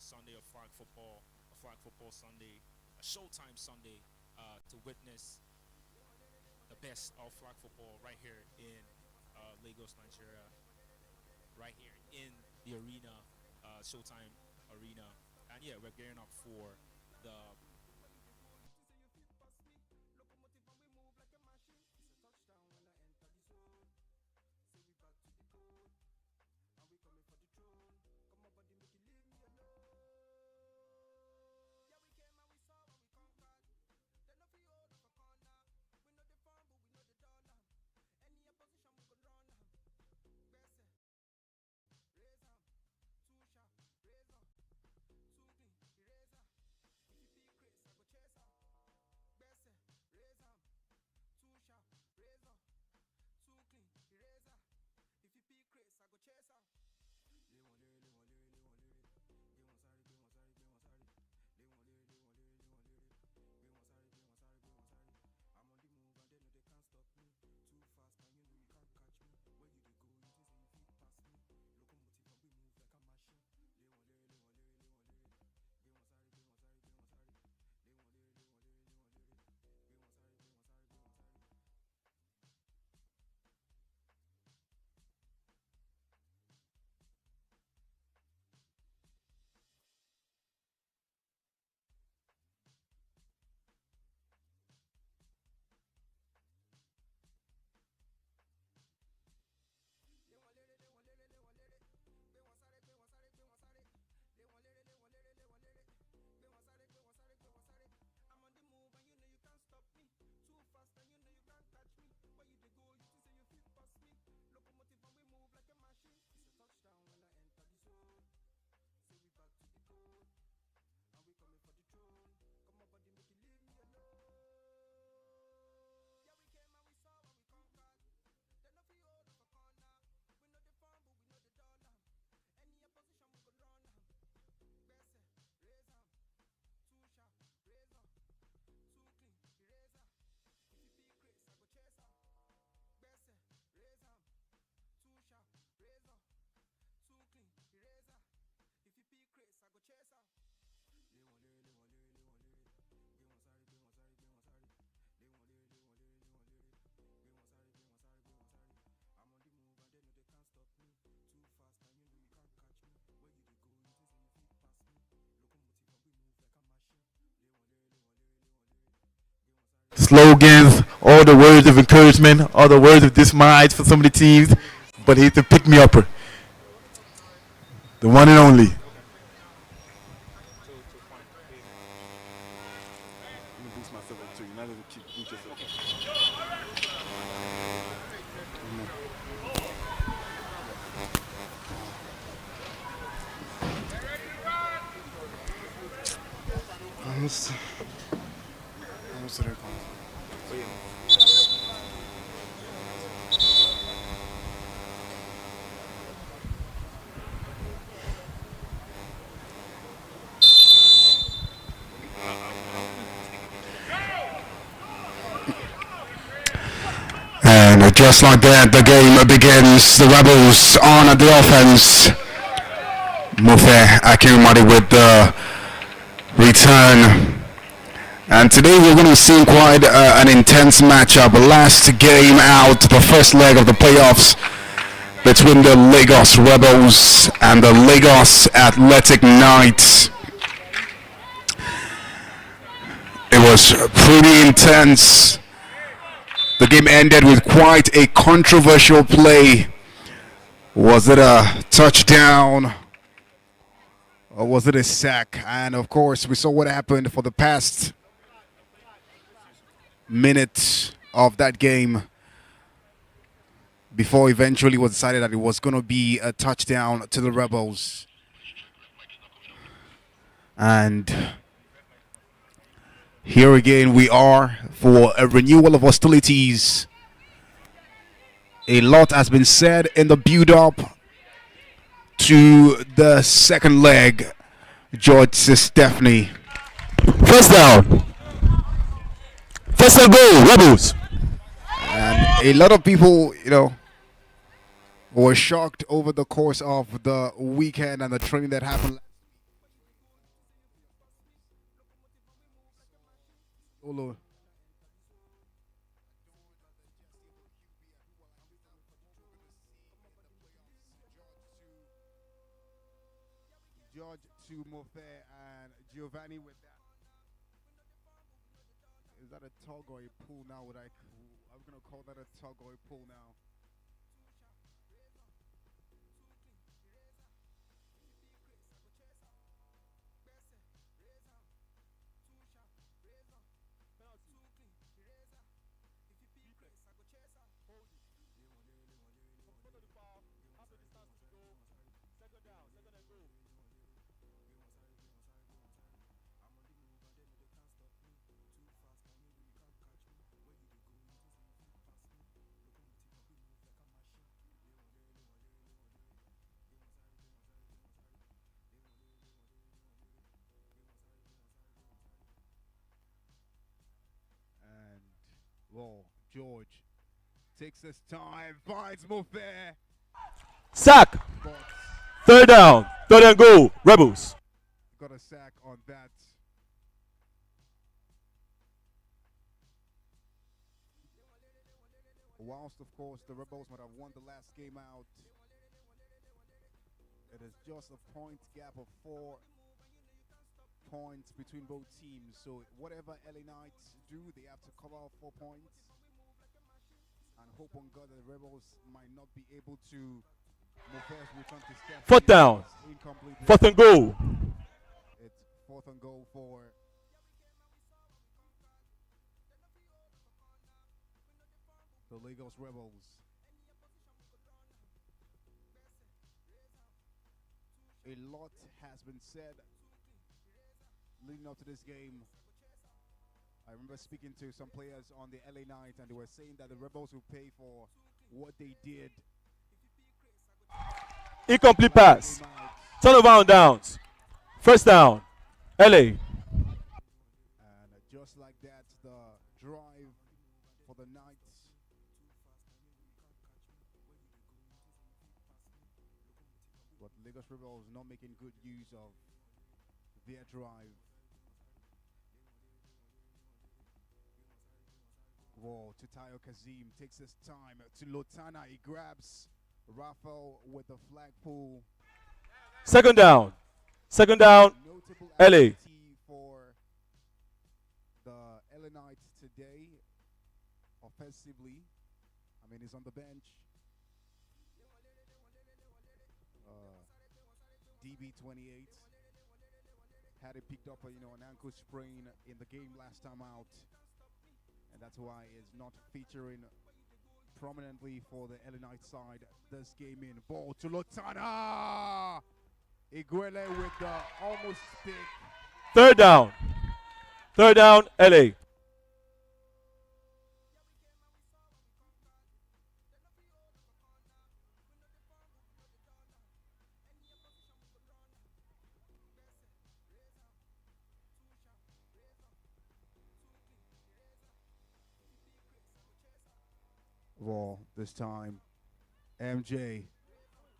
Sunday of flag football Sunday, a Showtime Sunday, to witness the best of flag football right here in Lagos, Nigeria, right here in the arena, Showtime Arena. And yeah, we're gearing up for the slogans, all the words of encouragement, all the words of dismiss for some of the teams. But he's the pick me upper, the one and only. to find him. Let me boost myself up too. You're not going to keep boot yourself up. Almost there. And just like that, the game begins. The Rebels on at the offense. Mufe Akinmadi with the return. And today we're going to be seeing quite an intense matchup. Last game out, the first leg of the playoffs between the Lagos Rebels and the Lagos Athletic Knights. It was pretty intense. The game ended with quite a controversial play. Was it a touchdown or was it a sack? And of course, we saw what happened for the past minute of that game before eventually it was decided that it was going to be a touchdown to the Rebels. And here again we are for a renewal of hostilities. A lot has been said in the build-up to the second leg. George Stephanie. First down. First and goal, Rebels. And a lot of people, were shocked over the course of the weekend and the training that happened. Olo. George to Mofe and Giovanni with that. Is that a tug or a pull now? I'm gonna call that a tug or a pull now. And well, George takes his time, finds Mofe, Sack. but Third down. Third and goal. Rebels. got a sack on that. Whilst, of course, the Rebels might have won the last game out, it is just a point gap of 4 points between both teams. So whatever LA Knights do, they have to cover 4 points. And hope on God that the Rebels might not be able to move first return to step. Fourth down. Incomplete. Fourth and goal. It's fourth and goal for the Lagos Rebels. A lot has been said leading up to this game. I remember speaking to some players on the LA Knight, and they were saying that the Rebels will pay for what they did. Incomplete pass. Turnover on downs. First down. LA. And just like that, the drive for the Knights but Lagos Rebels not making good use of their drive. Whoa, Tutayo Kazim takes his time to Lotana. He grabs Rafael with the flagpole. Second down. Second down. Notable LA. activity for the LA Knights today, offensively. I mean, he's on the bench. DB28 had it picked up, an ankle sprain in the game last time out, and that's why he's not featuring prominently for the LA Knights side this game in. Ball to Lotana. Iguele with the almost pick. Third down. Third down. LA. Ball this time. MJ.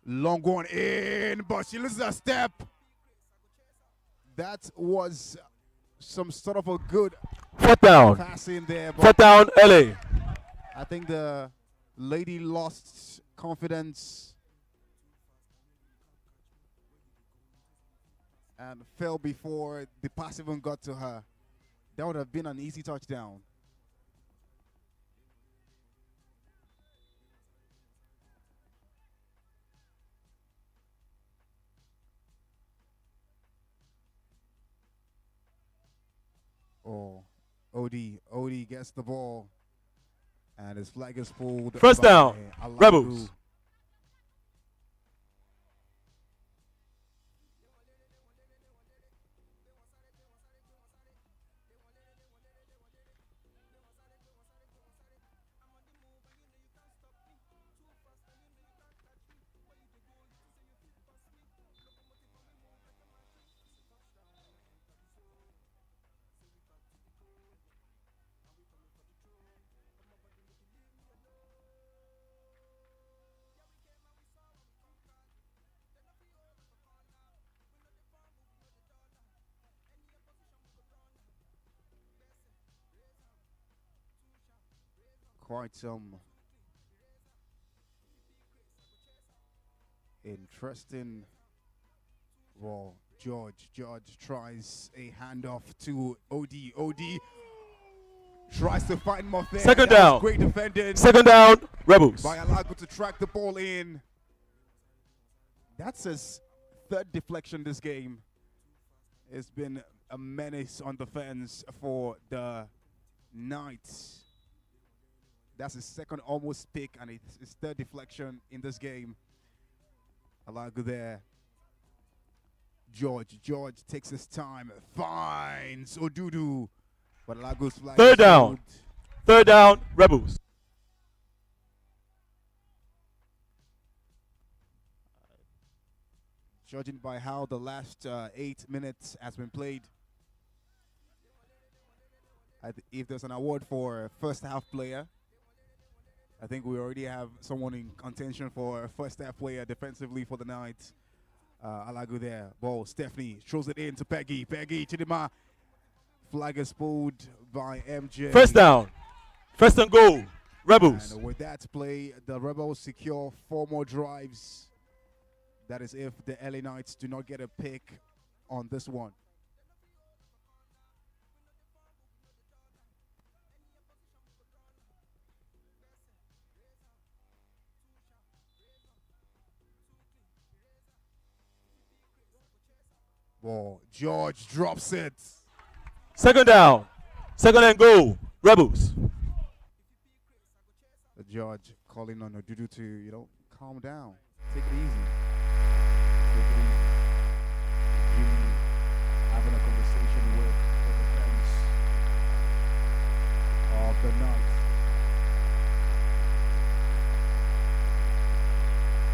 Long one in, but she loses a step. That was some sort of a good Fourth down. pass in there, but Fourth down. LA. I think the lady lost confidence and fell before the pass even got to her. That would have been an easy touchdown. Oh, OD gets the ball, and his flag is pulled. First by down. Aladu. Rebels. quite some interesting. Well, George tries a handoff to OD. OD tries to find Moffett. Second That was down. great defending Second down, Rebels. by Alago to track the ball in. That's his third deflection this game. It's been a menace on defense for the Knights. That's his second almost pick and it's his third deflection in this game. Alago there. George takes his time, finds Odudu. But Alago's flag. Third down. Third down, Rebels. Judging by how the last 8 minutes has been played, if there's an award for first half player, I think we already have someone in contention for first half player defensively for the Knights. Alago there. Ball, Stephanie throws it in to Peggy. Peggy, Chidima. Flag is pulled by MJ. First down. First and goal, Rebels. And with that play, the Rebels secure 4 more drives. That is if the LA Knights do not get a pick on this one. Ball, George drops it. Second down. Second and goal, Rebels. The judge calling on Odudu to, calm down. Take it easy. Jimmy having a conversation with the defense of the Knights.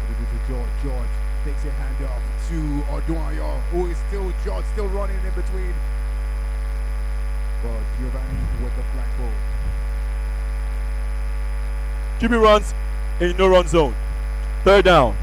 Odudu to George takes a handoff to Oduayo, who is George still running in between. But Giovanni with the flag ball. Jimmy runs in no-run zone. Third down.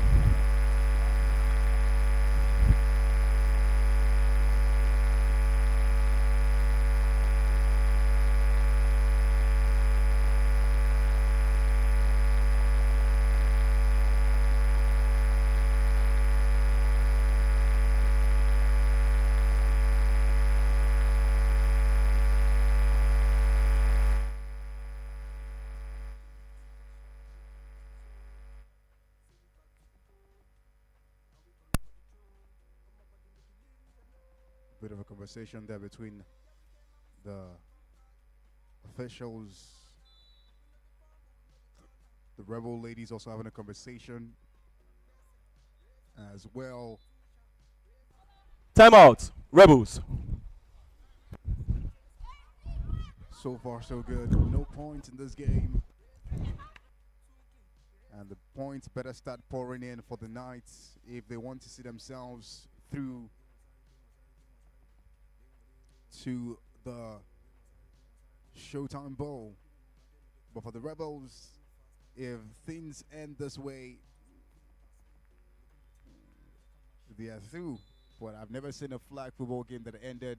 Bit of a conversation there between the officials. The Rebel ladies also having a conversation as well. Timeout, Rebels. So far, so good. No points in this game. And the points better start pouring in for the Knights if they want to see themselves through to the Showtime Bowl. But for the Rebels, if things end this way, they are through. But I've never seen a flag football game that ended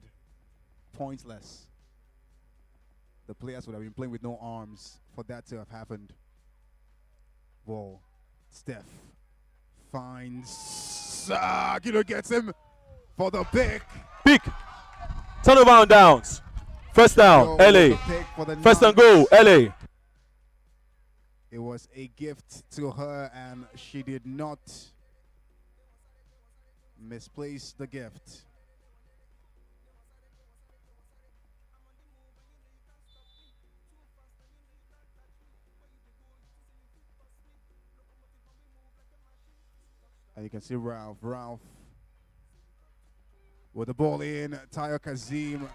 pointless. The players would have been playing with no arms for that to have happened. Well, Steph finds gets him for the pick. Pick. Turnover on downs. First down, LA. First and goal, LA. It was a gift to her, and she did not misplace the gift. And you can see Ralph with the ball in. Tayo Kazim.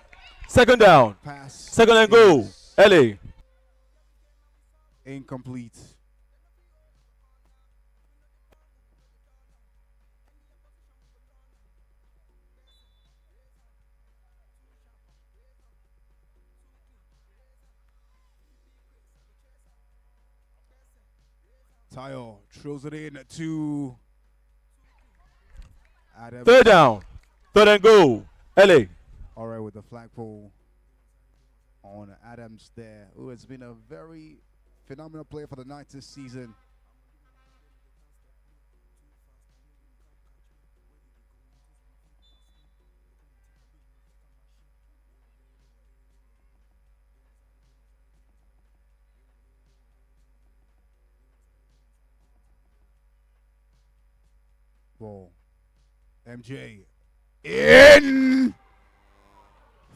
Second down. Pass. Second and goal, LA. Incomplete. Tayo throws it in to Adam. Third down. Third and goal, LA. All right, with the flagpole on Adams there, who has been a very Phenomenal player for the Knights this season. Ball. MJ. In!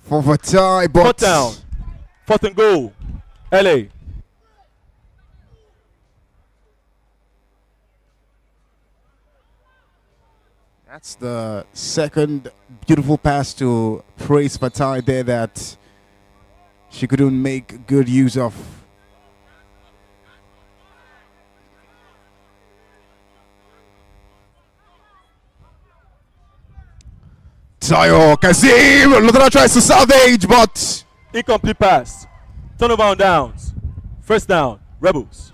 For the tie, but... Fourth down. 4th and goal. LA. That's the second beautiful pass to Praise Fatai there that she couldn't make good use of. Tayo Kazim! Lutera tries to salvage, but Incomplete pass. Turnover on downs. First down. Rebels.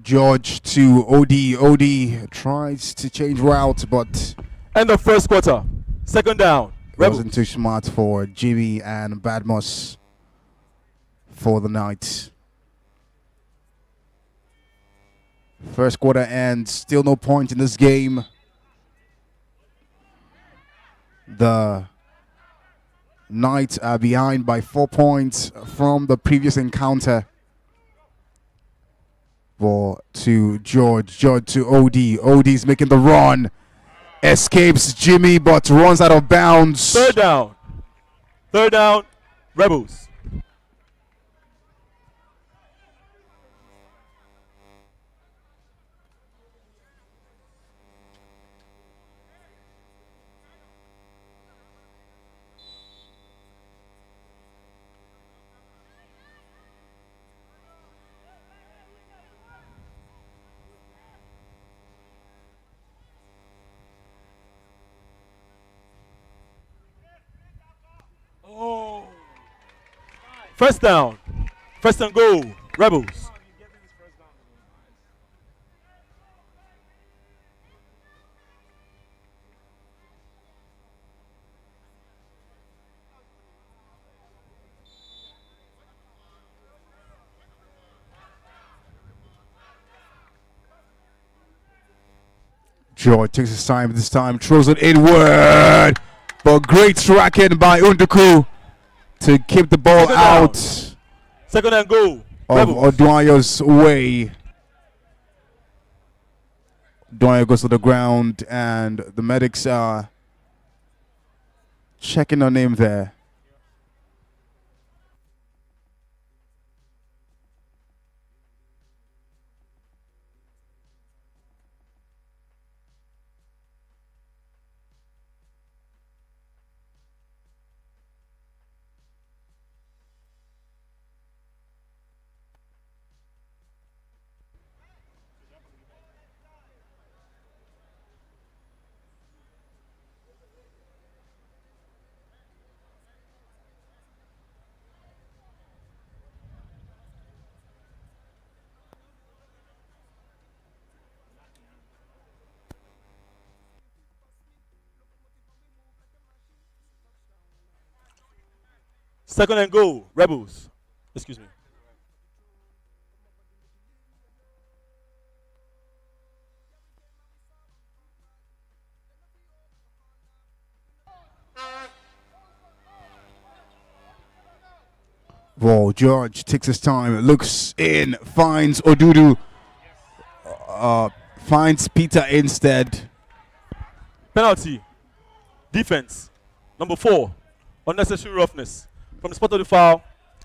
George to OD. OD tries to change route, but End of first quarter. Second down. Rebels. wasn't too smart for Jimmy and Badmos for the Knights. First quarter ends, still no point in this game. The Knights are behind by 4 points from the previous encounter. Ball to George. George to OD. OD's making the run. Escapes Jimmy, but runs out of bounds. Third down. Third down. Rebels. First down. First and goal. Rebels. George takes his time this time, throws it inward. But great tracking by Unduku to keep the ball Second down. out Second and goal. of Rebels. Oduayo's way. Oduayo goes to the ground, and the medics are checking on him there. Second and goal. Rebels. Excuse me. Ball, George takes his time, looks in, finds Odudu, finds Peter instead. Penalty. Defense. Number 4. Unnecessary roughness. From the spot of the foul.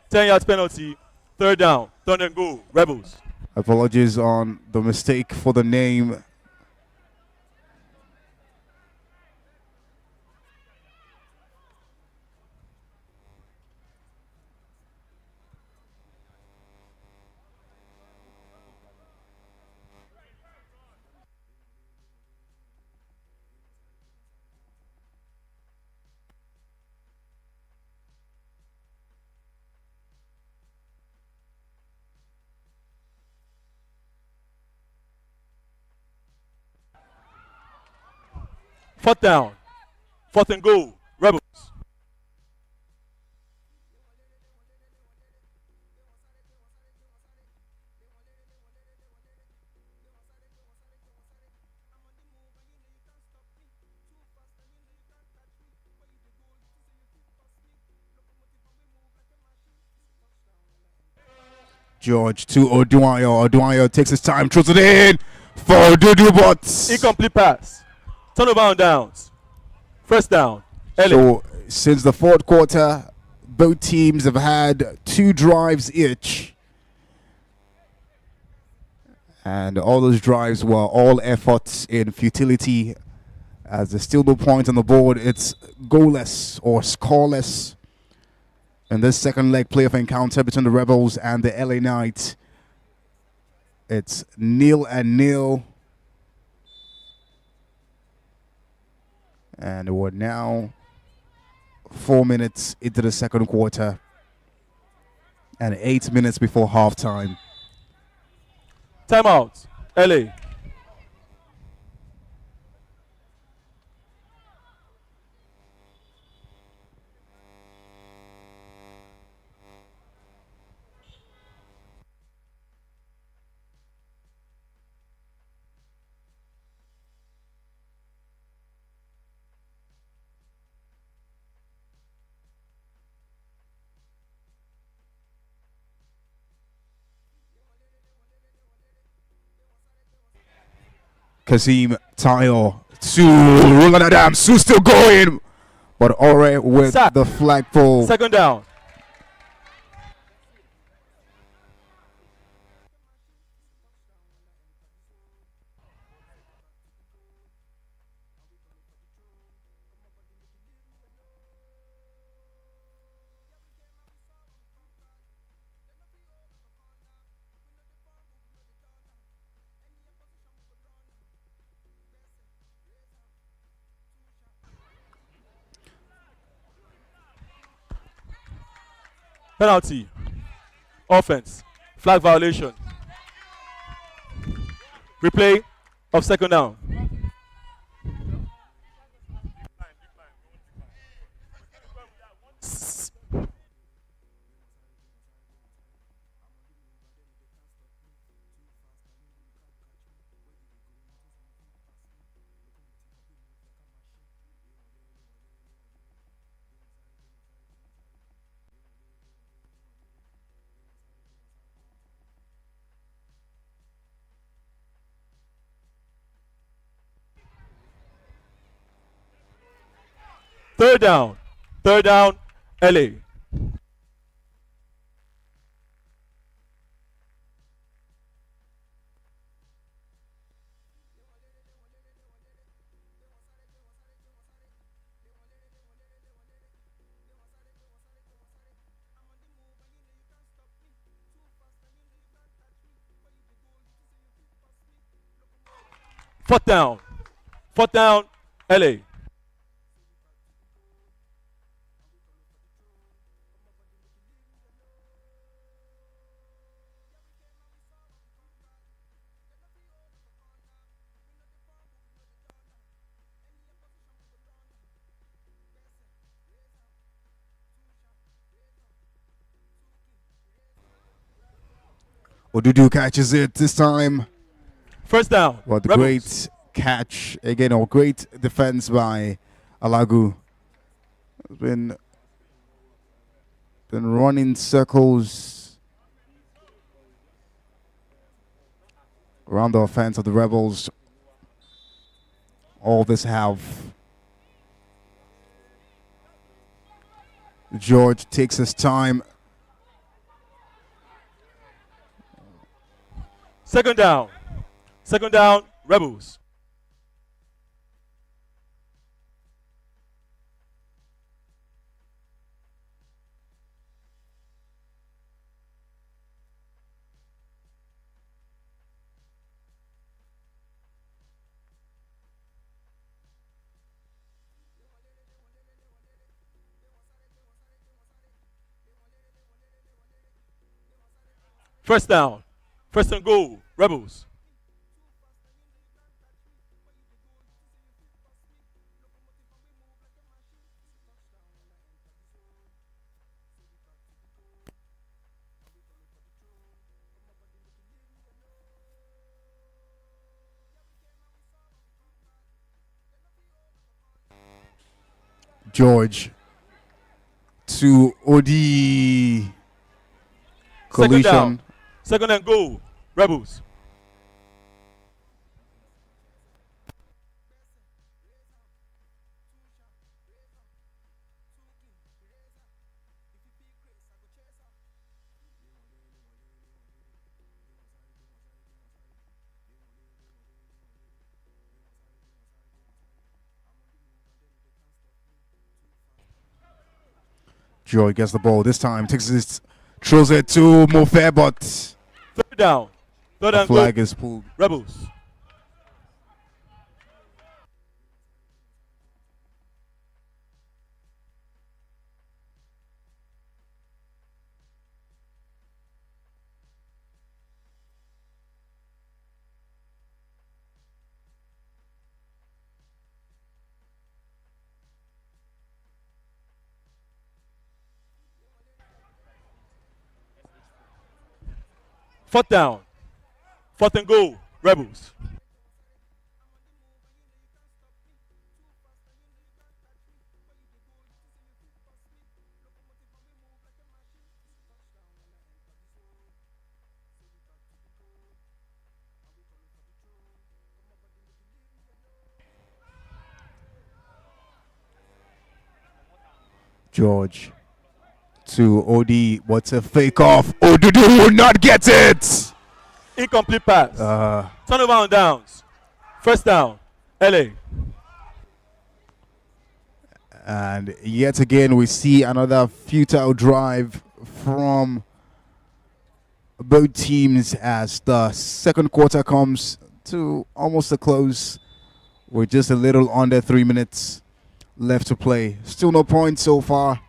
10 yards penalty. Third down. Third and goal. Rebels. Apologies on the mistake for the name. Fourth down. Fourth and goal. Rebels. George to Oduayo. Oduayo takes his time, throws it in for Dudu, but Incomplete pass. Turnover on downs. First down. LA. so since the fourth quarter, both teams have had 2 drives each, and all those drives were all efforts in futility. As there's still no point on the board, it's goalless or scoreless. In this second leg playoff encounter between the Rebels and the LA Knights, it's 0-0. And we're now 4 minutes into the second quarter and 8 minutes before halftime. Timeout. LA. Kasim Tayo to Roland Adams. Su still going, but Ore with Sack. the flagpole. Second down. Penalty. Offense. Flag violation. Replay of second down. Third down. Third down. LA. Fourth down. Fourth down. LA. Odudu catches it this time. First down. Well, the Rebels. great catch again, or great defense by Alagu. Been running circles around the offense of the Rebels all this half. George takes his time. Second down. Second down. Rebels. First down. First and goal. Rebels. George to OD. Second down. Collision. Second and goal. Rebels. George gets the ball this time. Takes it, throws it to Mofe, but Third down. Third a and goal. flag is pulled. Rebels. Fourth down. Fourth and goal. Rebels. George to OD. What's a fake off? Odudu will not get it. Incomplete pass. Turnover on downs. First down. LA. And yet again, we see another futile drive from both teams as the second quarter comes to almost a close. We're just a little under 3 minutes left to play. Still no points so far.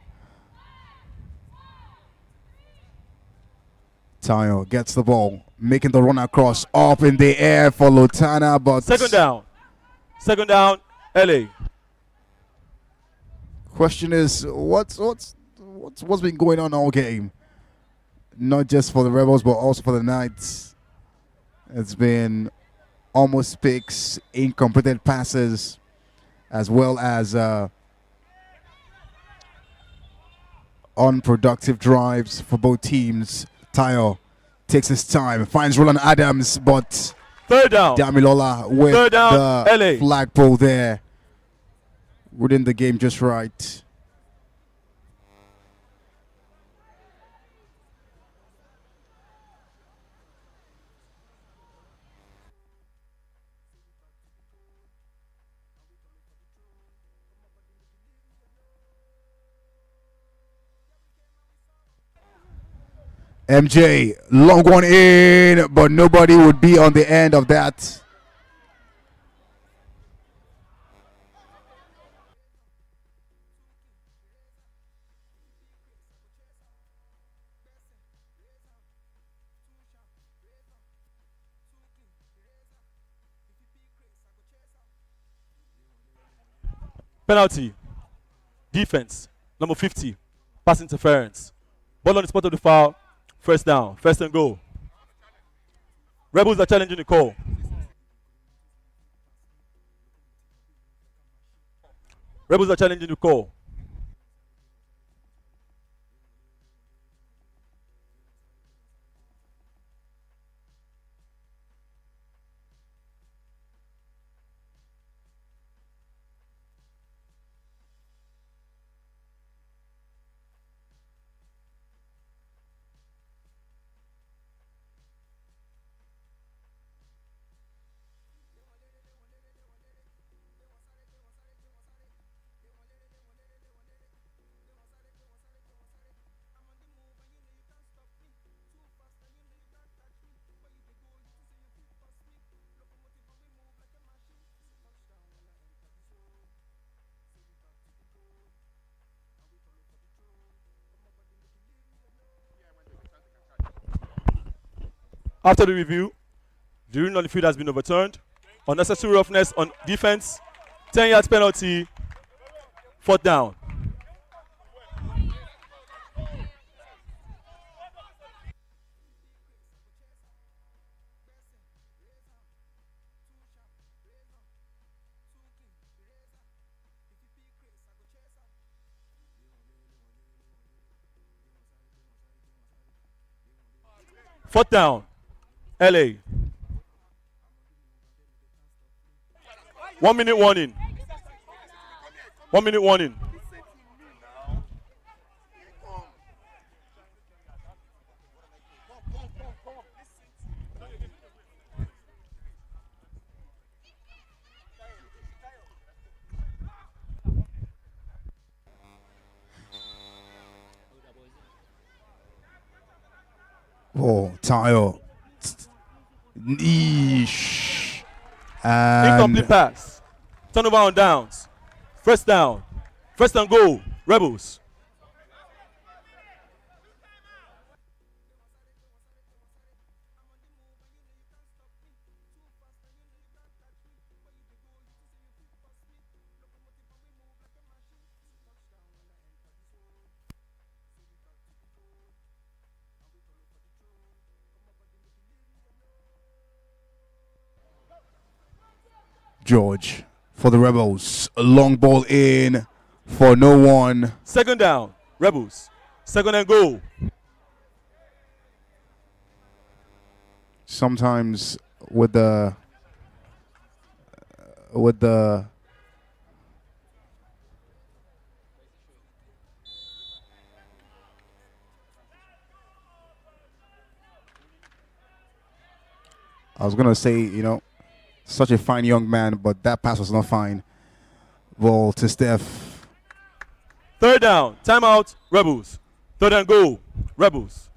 Tayo gets the ball, making the run across, up in the air for Lotana, but Second down. Second down. LA. question is, what's been going on all game? Not just for the Rebels, but also for the Knights. It's been almost picks, incompleted passes, as well as unproductive drives for both teams. Tayo takes his time, finds Roland Adams, but Third down. Damilola with Third down, the LA. flagpole there. Within the game just right. MJ, long one in, but nobody would be on the end of that. Penalty. Defense. Number 50. Pass interference. Ball on the spot of the foul. First down. First and goal. Rebels are challenging the call. Rebels are challenging the call. After the review, the ruling on the field has been overturned. Unnecessary roughness on defense. 10 yards penalty. Fourth down. Fourth down. LA. 1 minute warning. 1 minute warning. Oh, Tayo. Niche. And Incomplete pass. Turnover on downs. First down. First and goal. Rebels. George for the Rebels. A long ball in for no one. Second down. Rebels. Second and goal. Sometimes with the I was gonna say, such a fine young man, but that pass was not fine. Ball to Steph. Third down. Timeout. Rebels. Third and goal. Rebels.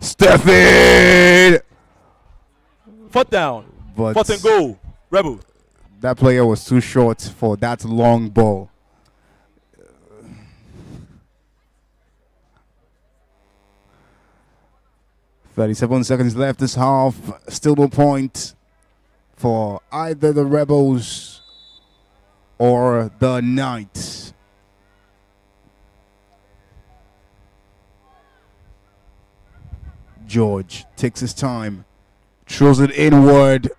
Stephen! Fourth down. But Fourth and goal. Rebels. that player was too short for that long ball. "37 seconds left this half. Still no point for either the Rebels or the Knights." George takes his time, throws it inward.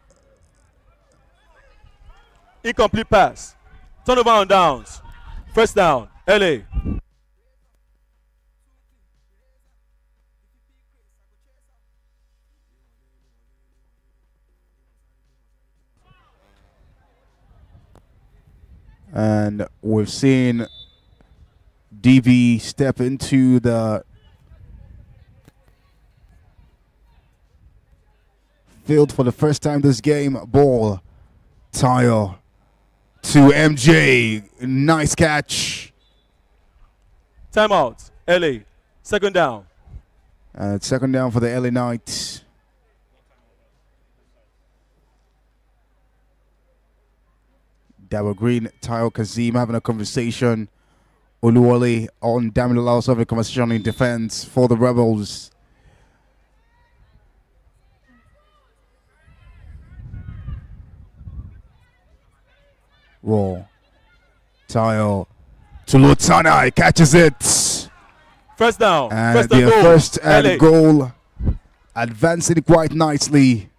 Incomplete pass. Turnover on downs. First down. LA. And we've seen DV step into the field for the first time this game. Ball. Tayo to MJ. Nice catch. Timeout. LA. Second down. And second down for the LA Knights. Dawa Green, Tayo Kazim having a conversation. Oluwole on Damilola also having a conversation in defense for the Rebels. Raw. Tayo to Lutana, catches it. First down. And First and their goal. first and LA. goal, advancing quite nicely.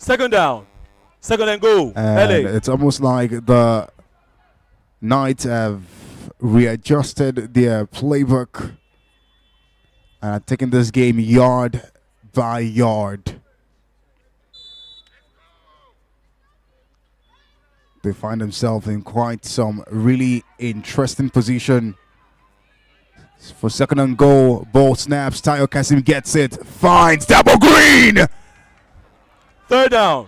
Second down. Second and goal. And LA. it's almost like the Knights have readjusted their playbook and are taking this game yard by yard. They find themselves in quite some really interesting position. For second and goal, ball snaps, Tayo Kasim gets it, finds Double Green! Third down.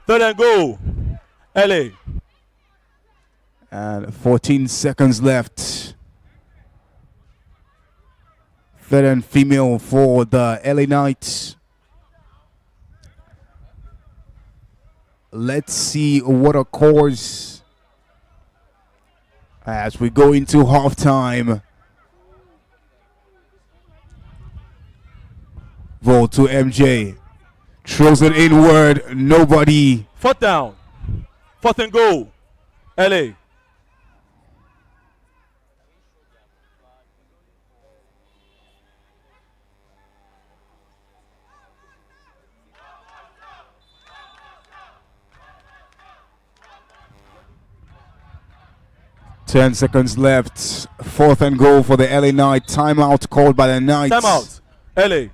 Third and goal. LA. And 14 seconds left. veteran female for the LA Knights. Let's see what occurs as we go into halftime. Ball to MJ. Throws it inward. Nobody. 4th down. 4th and goal. LA. Ten seconds left. 4th and goal for the LA Knights. Timeout called by the Knights. Timeout. LA.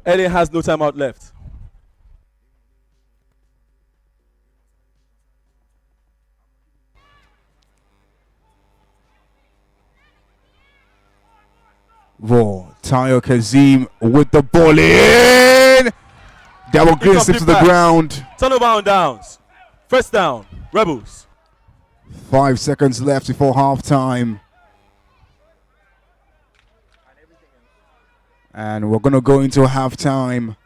LA has no timeout left. Raw. Tayo Kazim with the ball in. That will graze it to the ground. Turnover on downs. 1st down. Rebels. 5 seconds left before halftime. And we're going to go into halftime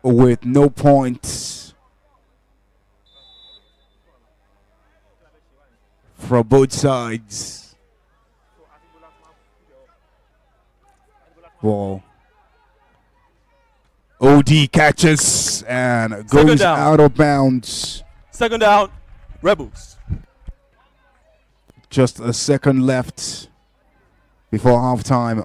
with no points from both sides. Ball. OD catches and goes out of bounds. 2nd down. Rebels. Just a second left before halftime.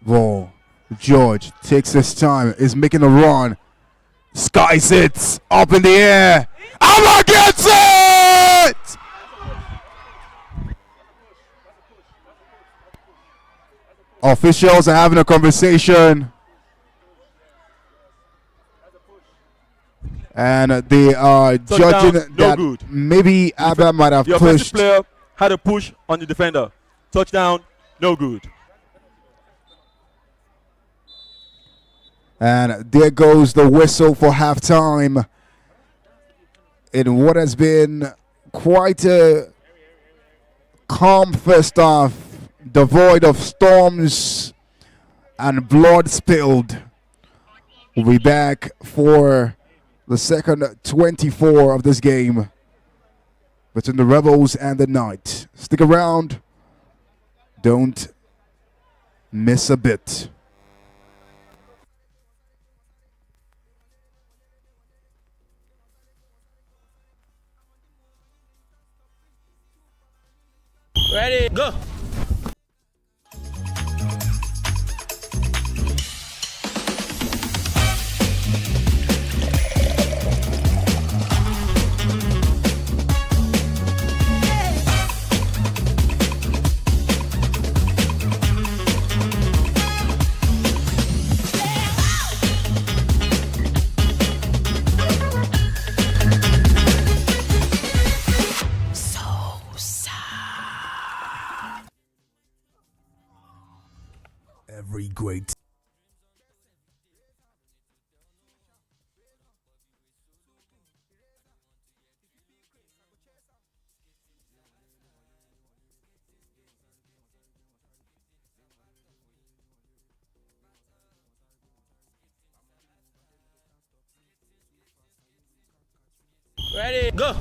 Ball. George takes his time, is making a run. Skies it up in the air. Alba gets it! Officials are having a conversation. And they are judging that good. Maybe Abba might have The offensive pushed. player had a push on the defender. Touchdown, no good. And there goes the whistle for halftime in what has been quite a calm first half, devoid of storms and blood spilled. We'll be back for the second 24 of this game between the Rebels and the Knights. Stick around. Don't miss a bit. Ready, go. Every great Ready, go.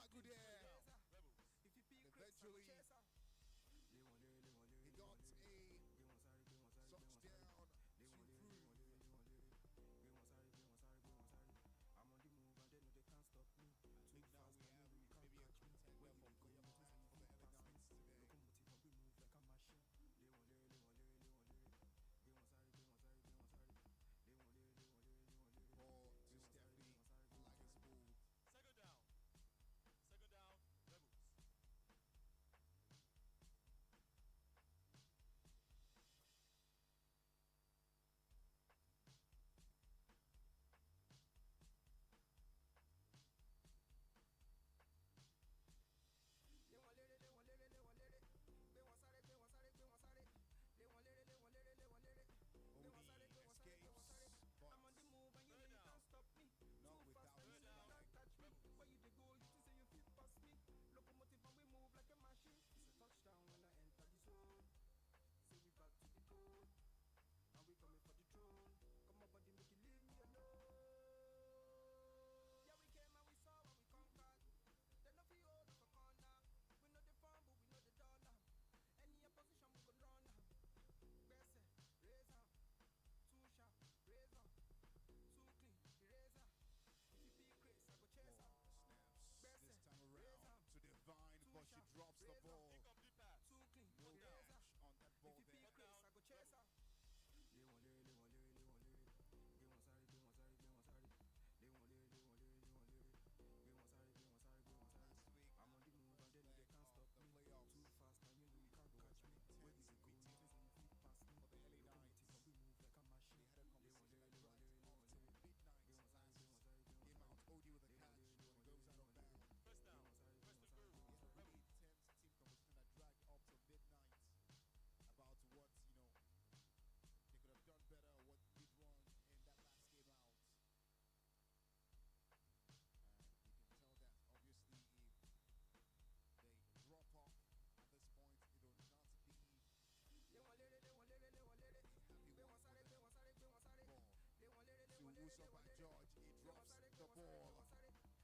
Agu there. Rebels. And eventually, he got a touchdown to prove. I think now we have maybe a contender for player of the match for the LA Knights today. For Giuseppe Lagerspool. Second down. Second down, Rebels. Odie escapes, but I'm on the move and you know Third you down. can't stop me. not Too without fast and his you know you leg. can't catch me. Where you dey go, you think say you fit pass me. Locomotive and we move like a machine. It's a touchdown when I enter the zone. Say we back to the code, and we coming for the throne. Come on, buddy, make you leave me alone. Yeah, we came and we saw and we conquered. They no feel hold of a corner. We know the farm, but we know the dollar. Any opposition we could run. Best razor, too sharp, razor, too clean, eraser. If you be Chris, I go chase her. Snaps this time around to Divine, but she drops the ball. Incomplete pass. Too clean, No eraser. catch on that ball If you be there. Chris, I go chase her. Last week, I'm on the move and then they can't stop the playoffs. Too fast and you know you can't catch me. When you meeting for the LA Knights, they had a conversation like right after midnight last game out. Odie with a catch, but it goes out of bounds. First down. First and goal. Yeah, really intense team conversation that dragged up to midnight about what, they could have done better, what did wrong in that last game out. And you can tell that obviously if they drop off at this point, it will not be happy with the ball. To Wusa by George, he drops the ball.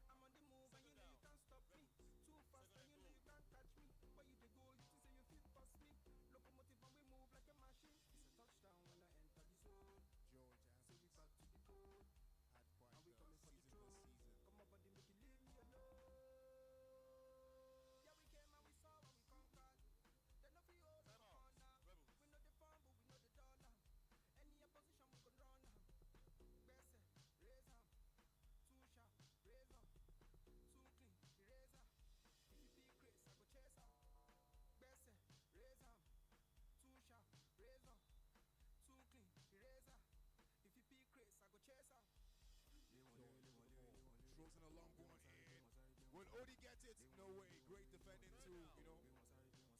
I'm on the move and you know you can't stop me. Too fast and you know you can't catch me. Where you dey go, you think say you fit pass me. Locomotive and we move like a machine. It's a touchdown when I enter the zone. George has Say we back to the code, had quite and we the coming for the season this throne. season. Come on, buddy, make you leave me alone. Yeah, we came and we saw and we conquered. They no feel hold of a corner. Rebels. We know the farm, but we know the dollar. Any opposition we could run. Best razor, too sharp, razor, too clean, eraser. If you be Chris, I go chase her. Best razor, too sharp, razor, too clean, eraser. If you be Chris, I go chase her. Throws in a long one in. Will Odie get it? No way. Great defending too,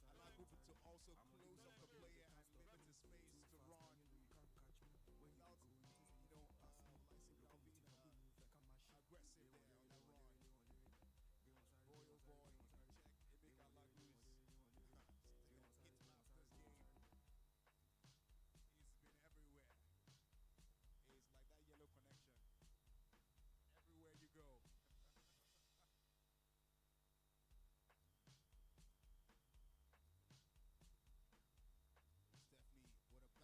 Allow Cooper to also close up the player and limit his space to run. Without being, aggressive there on the run. Boy, oh boy, check Emeka Lagos. Still hit laps this game. He's been everywhere. It's like that yellow connection. Everywhere you go. Stephanie with a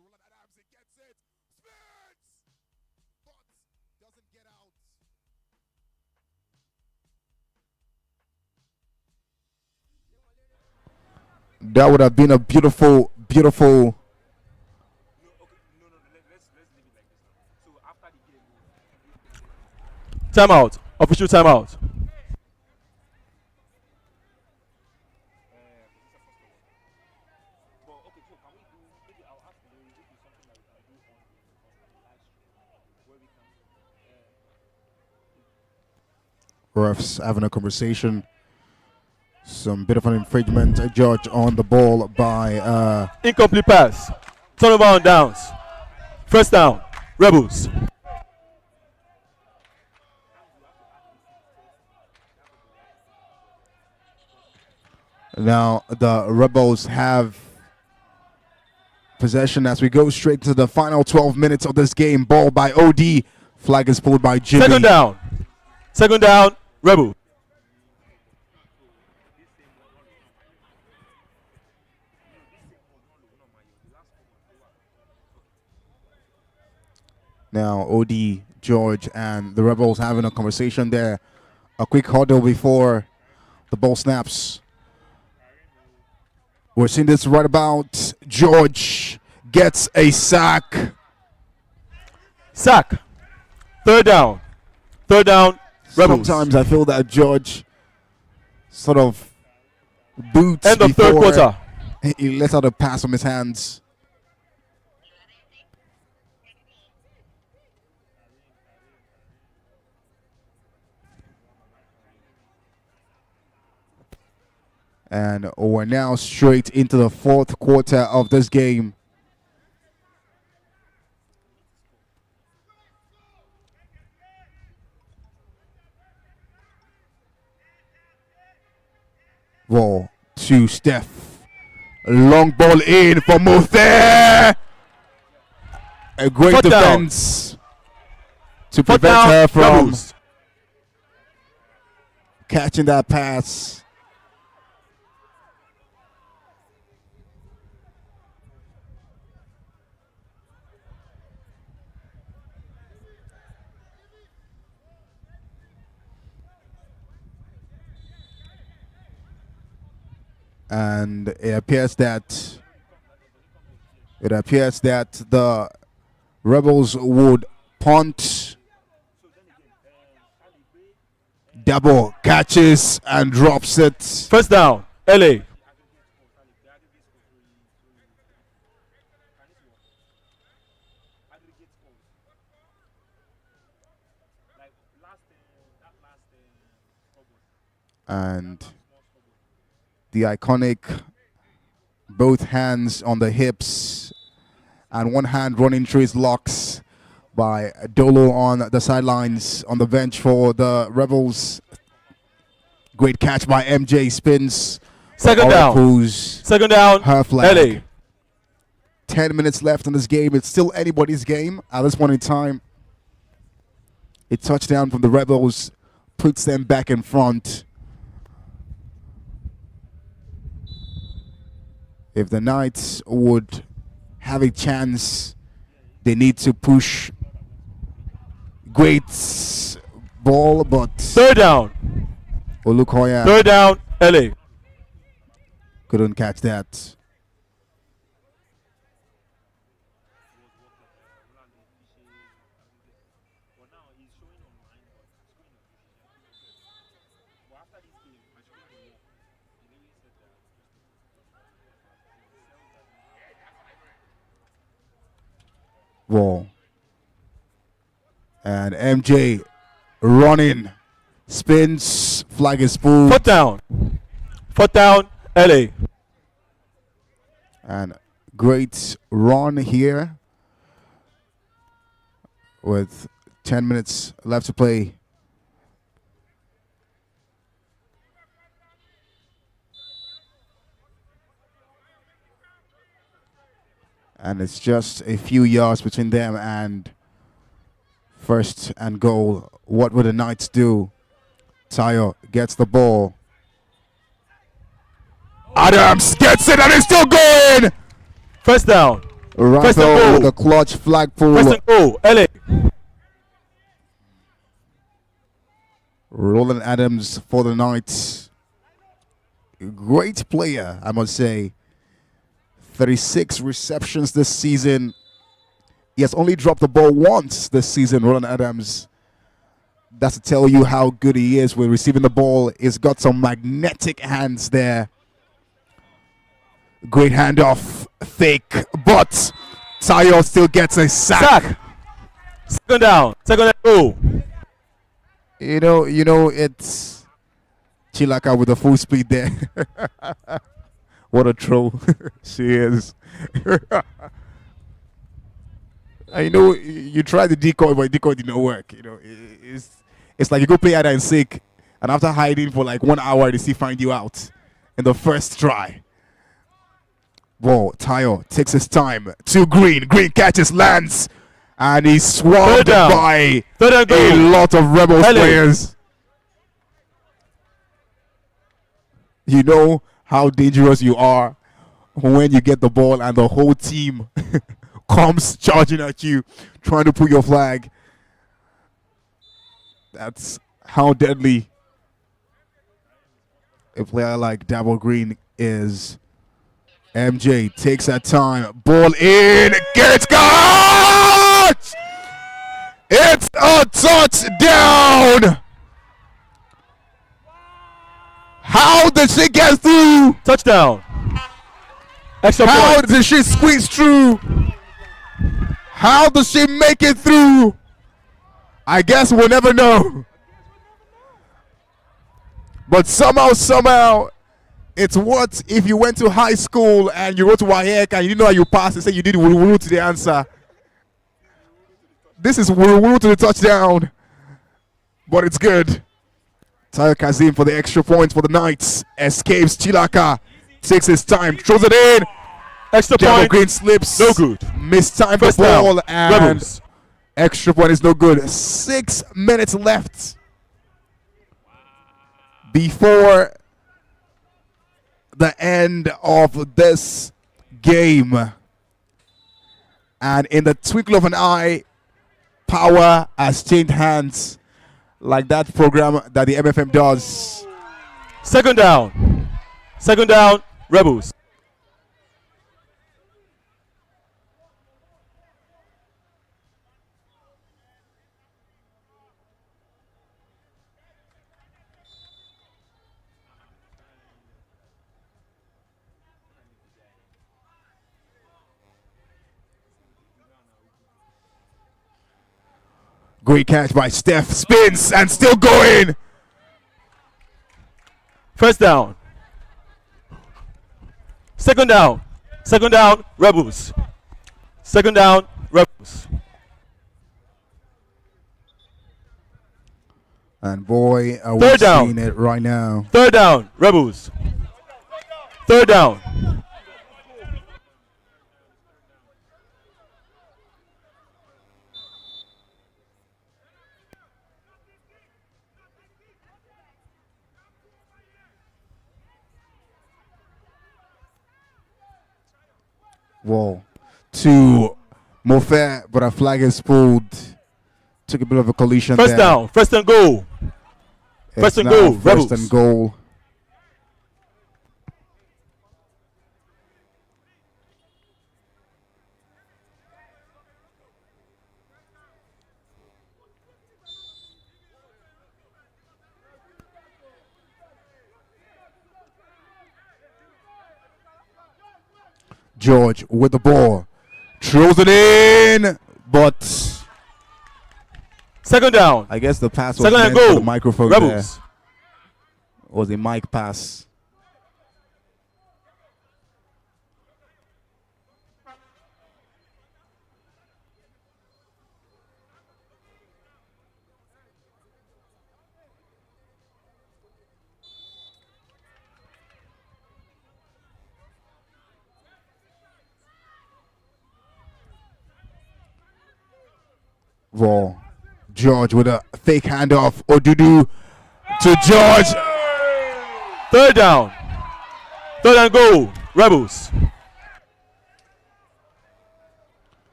to roll at Adams. He gets it. Spins! But doesn't get out. That would have been a beautiful, beautiful. Timeout. Official timeout. Refs having a conversation. Some bit of an infringement. A judge on the ball by. Incomplete pass. Turnover on downs. First down. Rebels. Now the Rebels have possession as we go straight to the final 12 minutes of this game. Ball by OD. Flag is pulled by Jimmy. Second down. Second down. Rebel. Now OD, George, and the Rebels having a conversation there. A quick huddle before the ball snaps. We're seeing this right about. George gets a sack. Sack. Third down. Third down. Rebels. Sometimes I feel that George sort of boots End of third before quarter. he lets out a pass from his hands. And we're now straight into the fourth quarter of this game. Ball to Steph. Long ball in for Muthe. A great Fourth down. defense to Fourth prevent down. her from Rebels. catching that pass. And it appears that the Rebels would punt. Double catches and drops it. First down. LA. And the iconic both hands on the hips and one hand running through his locks by Dolo on the sidelines on the bench for the Rebels. Great catch by MJ. Spins. Second down. Oracles. Second down. Her flag. LA. 10 minutes left in this game. It's still anybody's game at this point in time. A touchdown from the Rebels puts them back in front. If the Knights would have a chance, they need to push. Great ball, but Third down. Olukoya Third down. LA. couldn't catch that. Ball. And MJ running. Spins. Flag is pulled. Fourth down. Fourth down. LA. And great run here with 10 minutes left to play. And it's just a few yards between them and first and goal. What would the Knights do? Tayo gets the ball. Adams gets it and it's still going. First down. First and Raphael goal. with the clutch flag pull. First and goal. LA. Roland Adams for the night. Great player, I must say. 36 receptions this season. He has only dropped the ball once this season, Roland Adams. That's to tell you how good he is with receiving the ball. He's got some magnetic hands there. Great handoff, fake, but Tayo still gets a sack. Second down. Second and goal. You know, it's Chilaka with the full speed there. What a troll she is. I know you tried the decoy, but the decoy did not work. You know, it's like you go play hide and seek, and after hiding for like 1 hour, they still find you out in the first try. Ball, Tayo takes his time to Green. Green catches, lands, and he's swamped by a lot of Rebels players. You know how dangerous you are when you get the ball and the whole team comes charging at you, trying to pull your flag. That's how deadly a player like Dabo Green is. MJ takes that time. Ball in. Gets got! It's a touchdown! How did she get through? Touchdown. Extra How point. did she squeeze through? How does she make it through? I guess we'll never know. But somehow, it's what if you went to high school and you wrote WAEC and you didn't know how you passed and said you did wuru to the answer. This is wuru to the touchdown. But it's good. Tayo Kazim for the extra point for the Knights. Escapes Chilaka. Takes his time. Throws it in. Extra Dabo point. Green slips. No good. Missed time First for ball. down. And Rebels. extra point is no good. 6 minutes left before the end of this game. And in the twinkle of an eye, power has changed hands, like that program that the MFM does. Second down. Second down. Rebels. Great catch by Steph. Spins and still going. First down. Second down. Second down. Rebels. Second down. Rebels. And boy, are we Third down. seeing it right now. Third down. Rebels. Third down. Whoa. To Mofer, but a flag is pulled. Took a bit of a collision First there. down. First and goal. It's First and now goal. First Rebels. and goal. George with the ball. Throws it in, but Second down. I guess the pass was Second meant and for goal. the microphone Rebels. there. It was a mic pass. Raw. George with a fake handoff. Odudu to George. Third down. Third and goal. Rebels.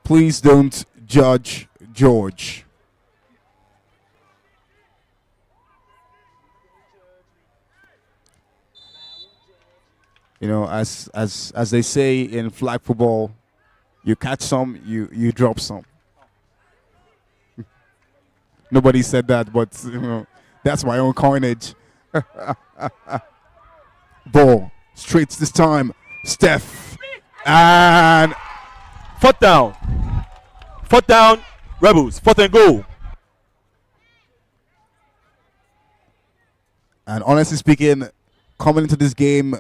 Please don't judge George. You know, as they say in flag football, you catch some, you drop some. Nobody said that, but you know, that's my own coinage. Ball straight this time, Steph, and Fourth down. Fourth down, Rebels. Fourth and goal. And honestly speaking, coming into this game,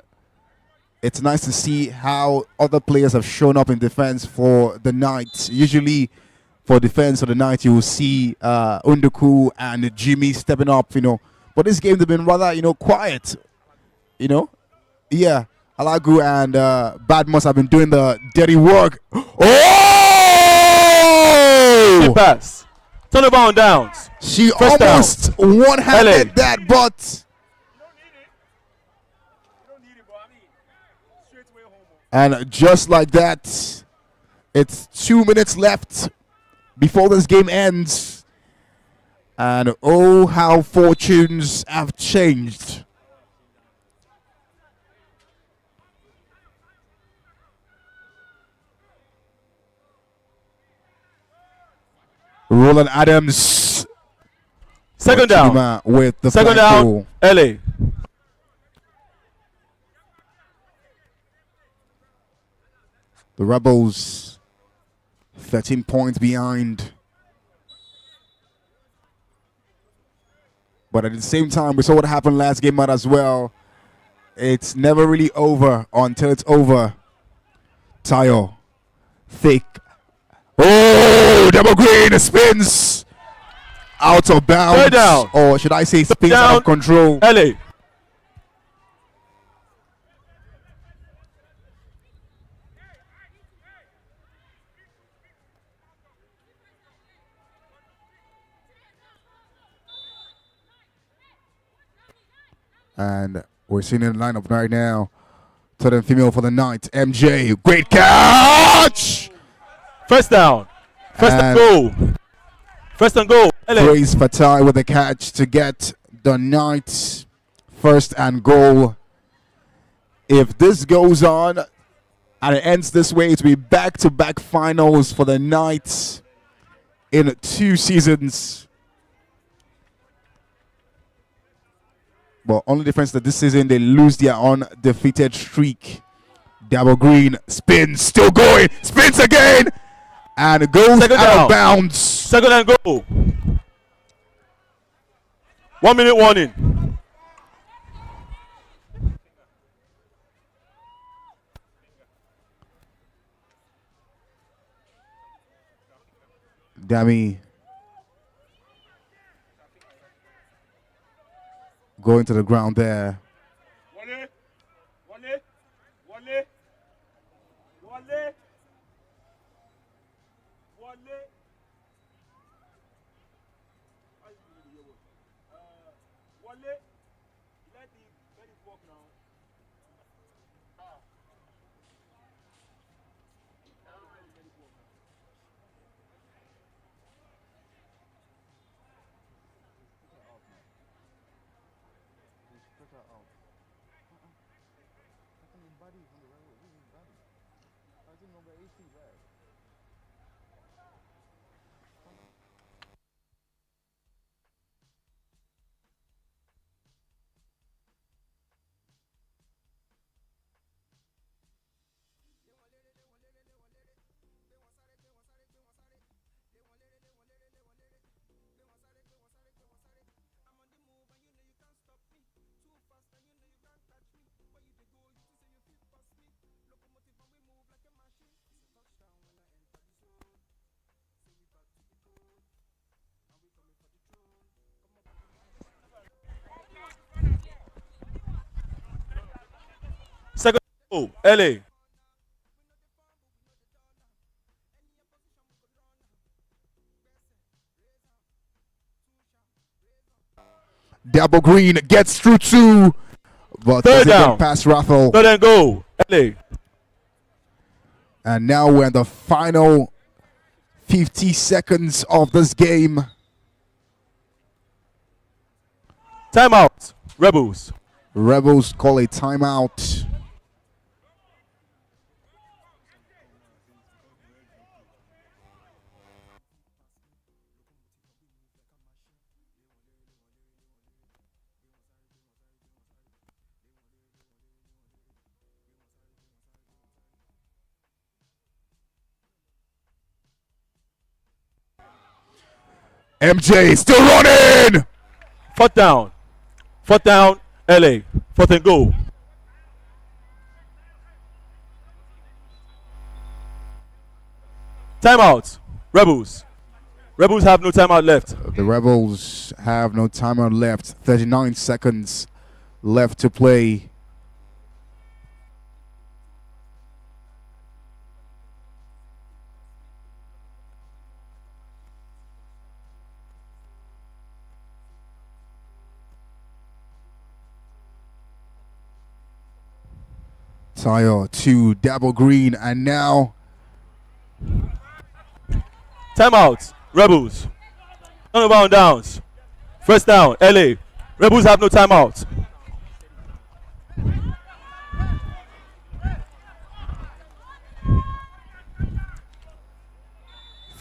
it's nice to see how other players have shown up in defense for the night. Usually, for defense for the night, you will see Unduku and Jimmy stepping up, you know. But this game, they've been rather, you know, quiet, you know. Yeah, Alagu and Badmus have been doing the dirty work. Oh! Pass. Turnover on downs. She First almost one-handed that, but... And just like that, it's 2 minutes left before this game ends. And oh, how fortunes have changed. Roland Adams. Second down. With the Second flag down, goal. LA. The Rebels 13 points behind. But at the same time, we saw what happened last game out as well. It's never really over until it's over. Tayo. Thick. Oh, double green spins. Out of bounds. Third down. Or should I say spins down. out of control. LA. And we're seeing in the lineup right now. Third and female for the night. MJ. Great catch. First down. First and goal. First and goal. LA. Praise Fatai with the catch to get the night first and goal. If this goes on and it ends this way, it will be back-to-back finals for the Knights in 2 seasons. But only difference that this season they lose their undefeated streak. Double green spins, still going, spins again, and goes out of bounds. Second and goal. 1 minute warning. Dami going to the ground there. Second goal. LA. Double green gets through 2, but Third doesn't down. get past Raffle. Third and goal. LA. And now we're in the final 50 seconds of this game. Timeout. Rebels. Rebels call a timeout. MJ still running. Fourth down. Fourth down. LA. Fourth and goal. Timeout. Rebels. Rebels have no timeout left. The Rebels have no timeout left. 39 seconds left to play. Tire to double green, and now Timeout. Rebels. Turnover on downs. First down. LA. Rebels have no timeout.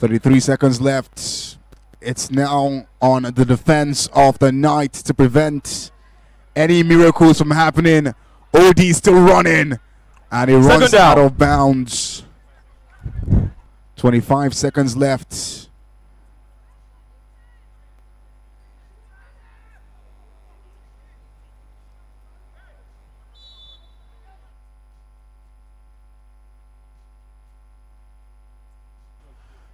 .33 seconds left. It's now on the defense of the Knight to prevent any miracles from happening. OD still running, and he runs out of bounds. 25 seconds left.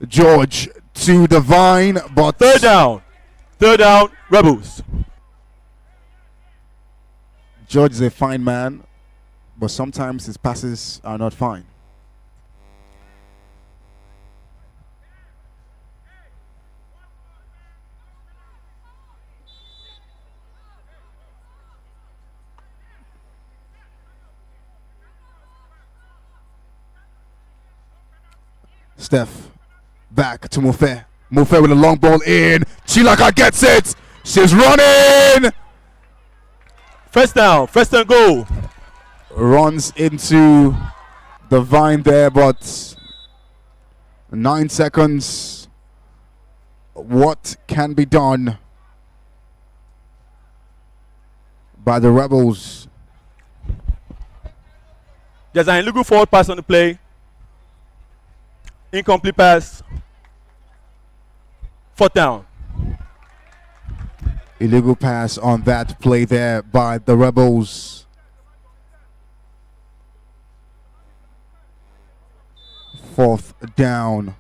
George to the vine, but Third down. Third down. Rebels. George is a fine man, but sometimes his passes are not fine. Steph back to Mufe. Mufe with a long ball in. Chilaka gets it. She's running. First down. First and goal. Runs into the vine there, but 9 seconds. What can be done by the Rebels? There's an illegal forward pass on the play. Incomplete pass. Fourth down. Illegal pass on that play there by the Rebels. Fourth down.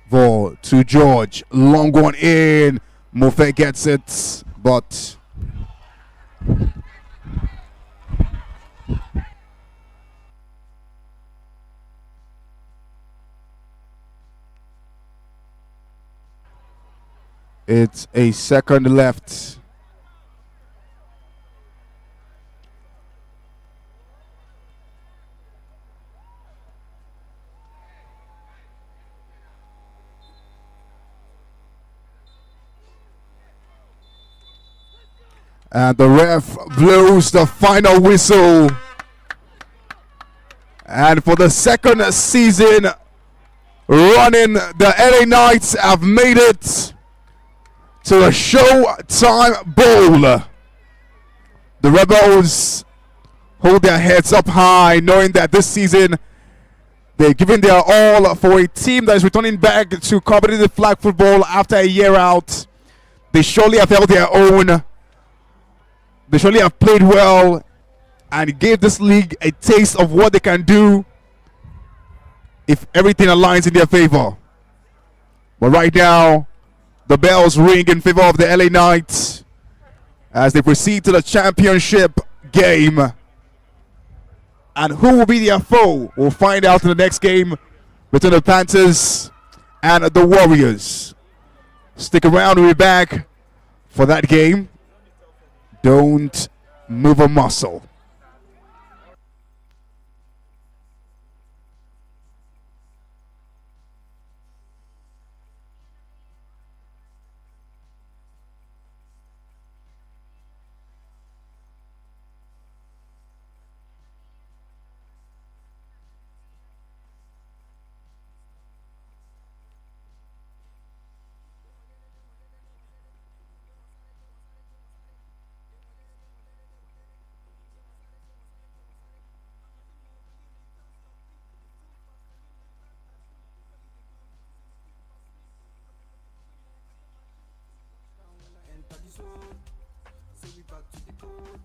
Ball to George. Long one in. Mufe gets it, but it's a second left. And the ref blows the final whistle. And for the second season running, the LA Knights have made it to the Showtime Bowl. The Rebels hold their heads up high, knowing that this season they've given their all for a team that is returning back to competitive flag football after a year out. They surely have held their own. They surely have played well and gave this league a taste of what they can do if everything aligns in their favor. But right now, the bells ring in favor of the LA Knights as they proceed to the championship game. And who will be their foe? We'll find out in the next game between the Panthers and the Warriors. Stick around, we'll be back for that game. Don't move a muscle. Enter the zone. Say we back to the code.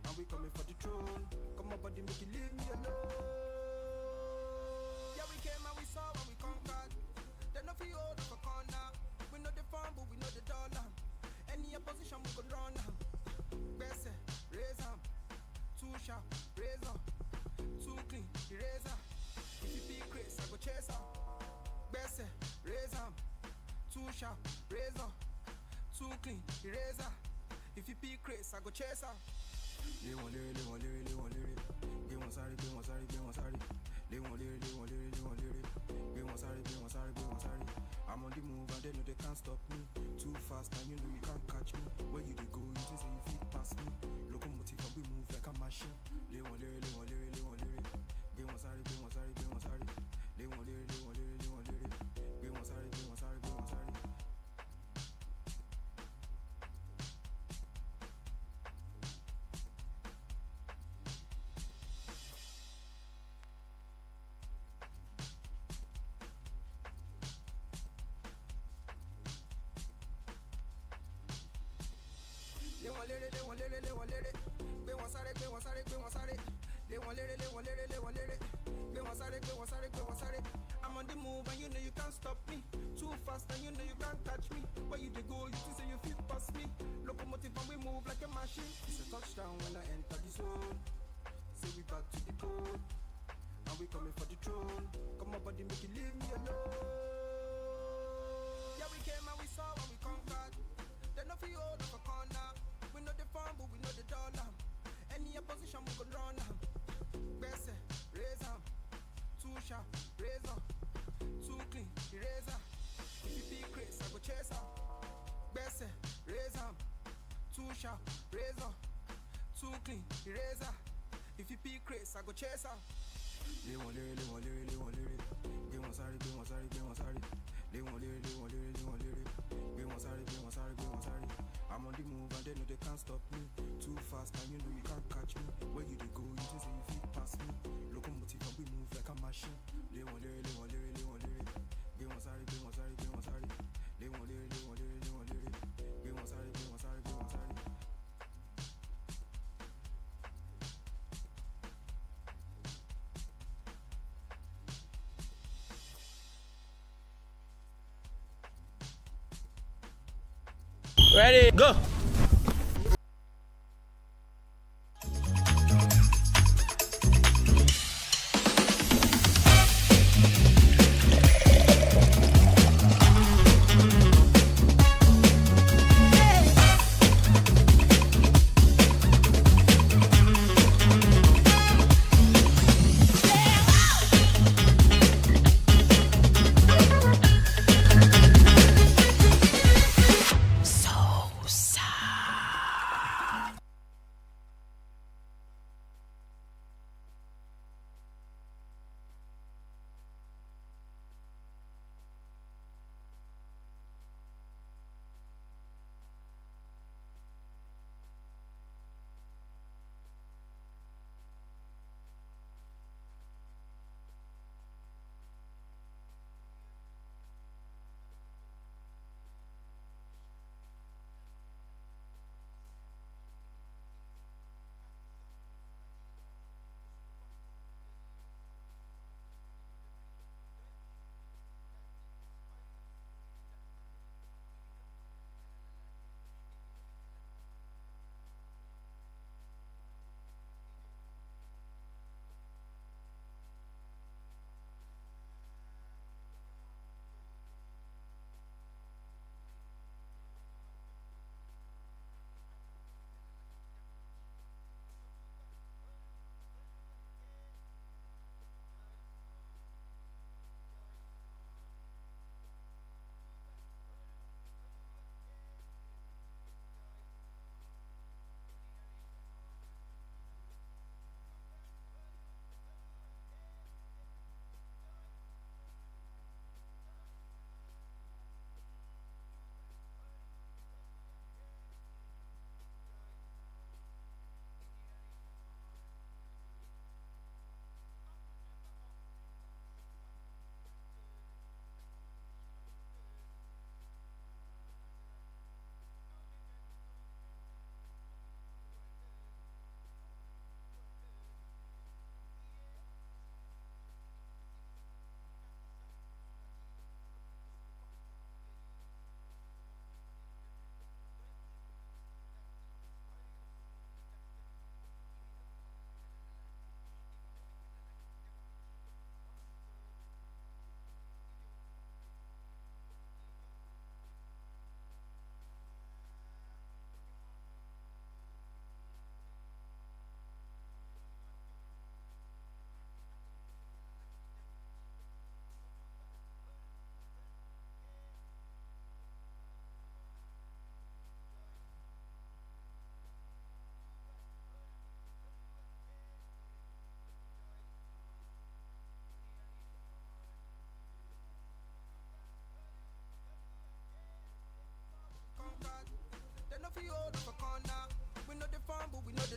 And we coming for the throne. Come on, buddy, make you leave me alone. Yeah, we came and we saw and we conquered. Then no feel hold of a corner. We know the farm, but we know the dollar. Any opposition, we could run them. Best raise them. Too sharp, razor. Too clean, eraser. If you be Chris, I go chase her. Best raise them. Too sharp, razor. Too clean, eraser. If you be Chris, I go chase her. They want lyric, they want lyric, they want lyric. They want sorry, they want sorry, they want sorry. They want lyric, they want lyric, they want lyric. They want sorry, they want sorry, they want sorry. I'm on the move and they know they can't stop me. Too fast and you know you can't catch me. Where you they go, you just say you fit past me. Locomotive and we move like a machine. They want lyric, they want lyric, they want lyric. They want sorry, they want sorry, they want sorry. They want lyric, they want lyric, they want lyric. They want sorry, they want sorry, they want sorry. They want lyric, they want lyric, they want lyric. They want sorry, they want sorry, they want sorry. They want lyric, they want lyric, they want lyric. They want sorry, they want sorry, they want sorry. I'm on the move and you know you can't stop me. Too fast and you know you can't catch me. Where you they go, you think say you fit past me. Locomotive and we move like a machine. It's a touchdown when I enter the zone. Say we back to the code. And we coming for the throne. Come on, buddy, make you leave me alone. Yeah, we came and we saw and we conquered. Then no feel hold of a corner. We know the farm, but we know the dollar. Any opposition, we could run them. Best raise them. Too sharp, razor. Too clean, eraser. If you be Chris, I go chase her. Best raise them. Too sharp, razor. Too clean, eraser. If you be Chris, I go chase her. They want lyric, they want lyric, they want lyric. They want sorry, they want sorry, they want sorry. They want lyric, they want lyric, they want lyric. They want sorry, they want sorry, they want sorry. I'm on the move and they know they can't stop me. Too fast and you know you can't catch me. Where you they go, you just say you fit past me. Locomotive and we move like a machine. They want lyric, they want lyric, they want lyric. They want sorry, they want sorry, they want sorry. They want lyric, they want lyric, they want lyric. They want sorry, they want sorry, they want sorry. Ready, go. So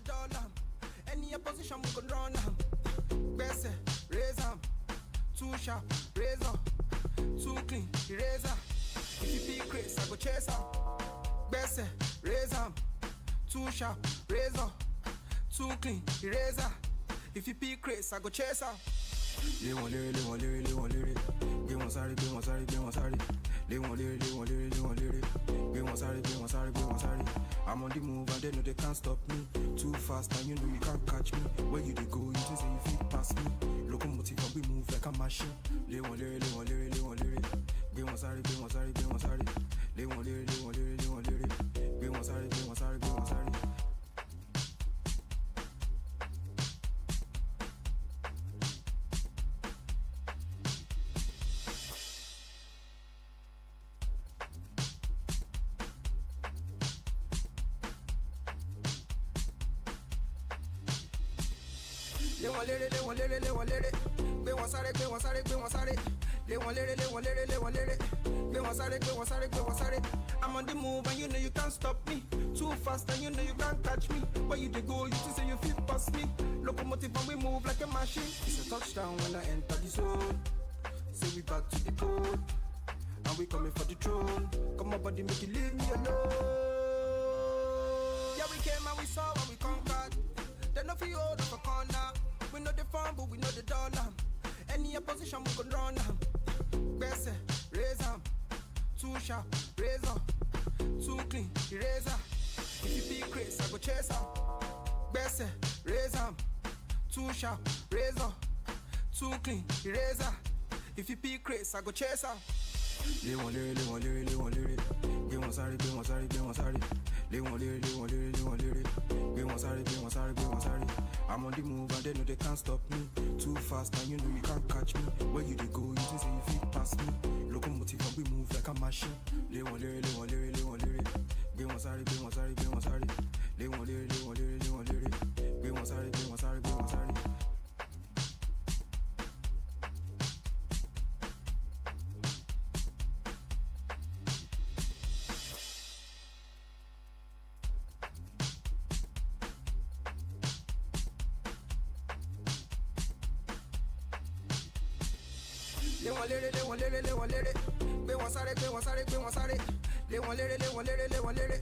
dollar. Any opposition we can run am. Best raise am. Too sharp, razor. Too clean, eraser. If you be Chris, I go chase am. Best raise am. Too sharp, razor. Too clean, eraser. If you be Chris, I go chase am. Lé wọn léré, lé wọn léré, lé wọn léré. Gbé wọn sáré, gbé wọn sáré, gbé wọn sáré. Lé wọn léré, lé wọn léré, lé wọn léré. Gbé wọn sáré, gbé wọn sáré, gbé wọn sáré. I'm on the move and they know they can't stop me. Too fast and you know you can't catch me. Where you they go, you just say you fit pass me. Locomotive and we move like a machine. Lé wọn léré, lé wọn léré, lé wọn léré. Gbé wọn sáré, gbé wọn sáré, gbé wọn sáré. Lé wọn léré, lé wọn léré, lé wọn léré. Gbé wọn sáré, gbé wọn sáré, gbé wọn sáré. Lé wọn léré, lé wọn léré, lé wọn léré. Gbé wọn sáré, gbé wọn sáré, gbé wọn sáré. Lé wọn léré, lé wọn léré, lé wọn léré. Gbé wọn sáré, gbé wọn sáré, gbé wọn sáré. I'm on the move and you know you can't stop me. Too fast and you know you can't catch me. Where you they go, you just say you fit pass me. Locomotive and we move like a machine. It's a touchdown when I enter the zone. Say we back to the code. And we coming for the throne. Come on, buddy, make you leave me alone. Yeah, we came and we saw and we conquered. They no feel hold of a corner. We know the farm, but we know the dollar. Any opposition we can run am. Best raise am. Too sharp, razor. Too clean, eraser. If you be Chris, I go chase am. Best raise am. Too sharp, razor. Too clean, eraser. If you be Chris, I go chase am. Lé wọn léré, lé wọn léré, lé wọn léré. Gbé wọn sáré, gbé wọn sáré, gbé wọn sáré. Lé wọn léré, lé wọn léré, lé wọn léré. Gbé wọn sáré, gbé wọn sáré, gbé wọn sáré. I'm on the move and they know they can't stop me. Too fast and you know you can't catch me. Where you they go, you just say you fit pass me. Locomotive and we move like a machine. Lé wọn léré, lé wọn léré, lé wọn léré. Gbé wọn sáré, gbé wọn sáré, gbé wọn sáré. Lé wọn léré, lé wọn léré, lé wọn léré. Gbé wọn sáré, gbé wọn sáré, gbé wọn sáré. Lé wọn léré, lé wọn léré, lé wọn léré. Gbé wọn sáré, gbé wọn sáré, gbé wọn sáré. Lé wọn léré, lé wọn léré, lé wọn léré.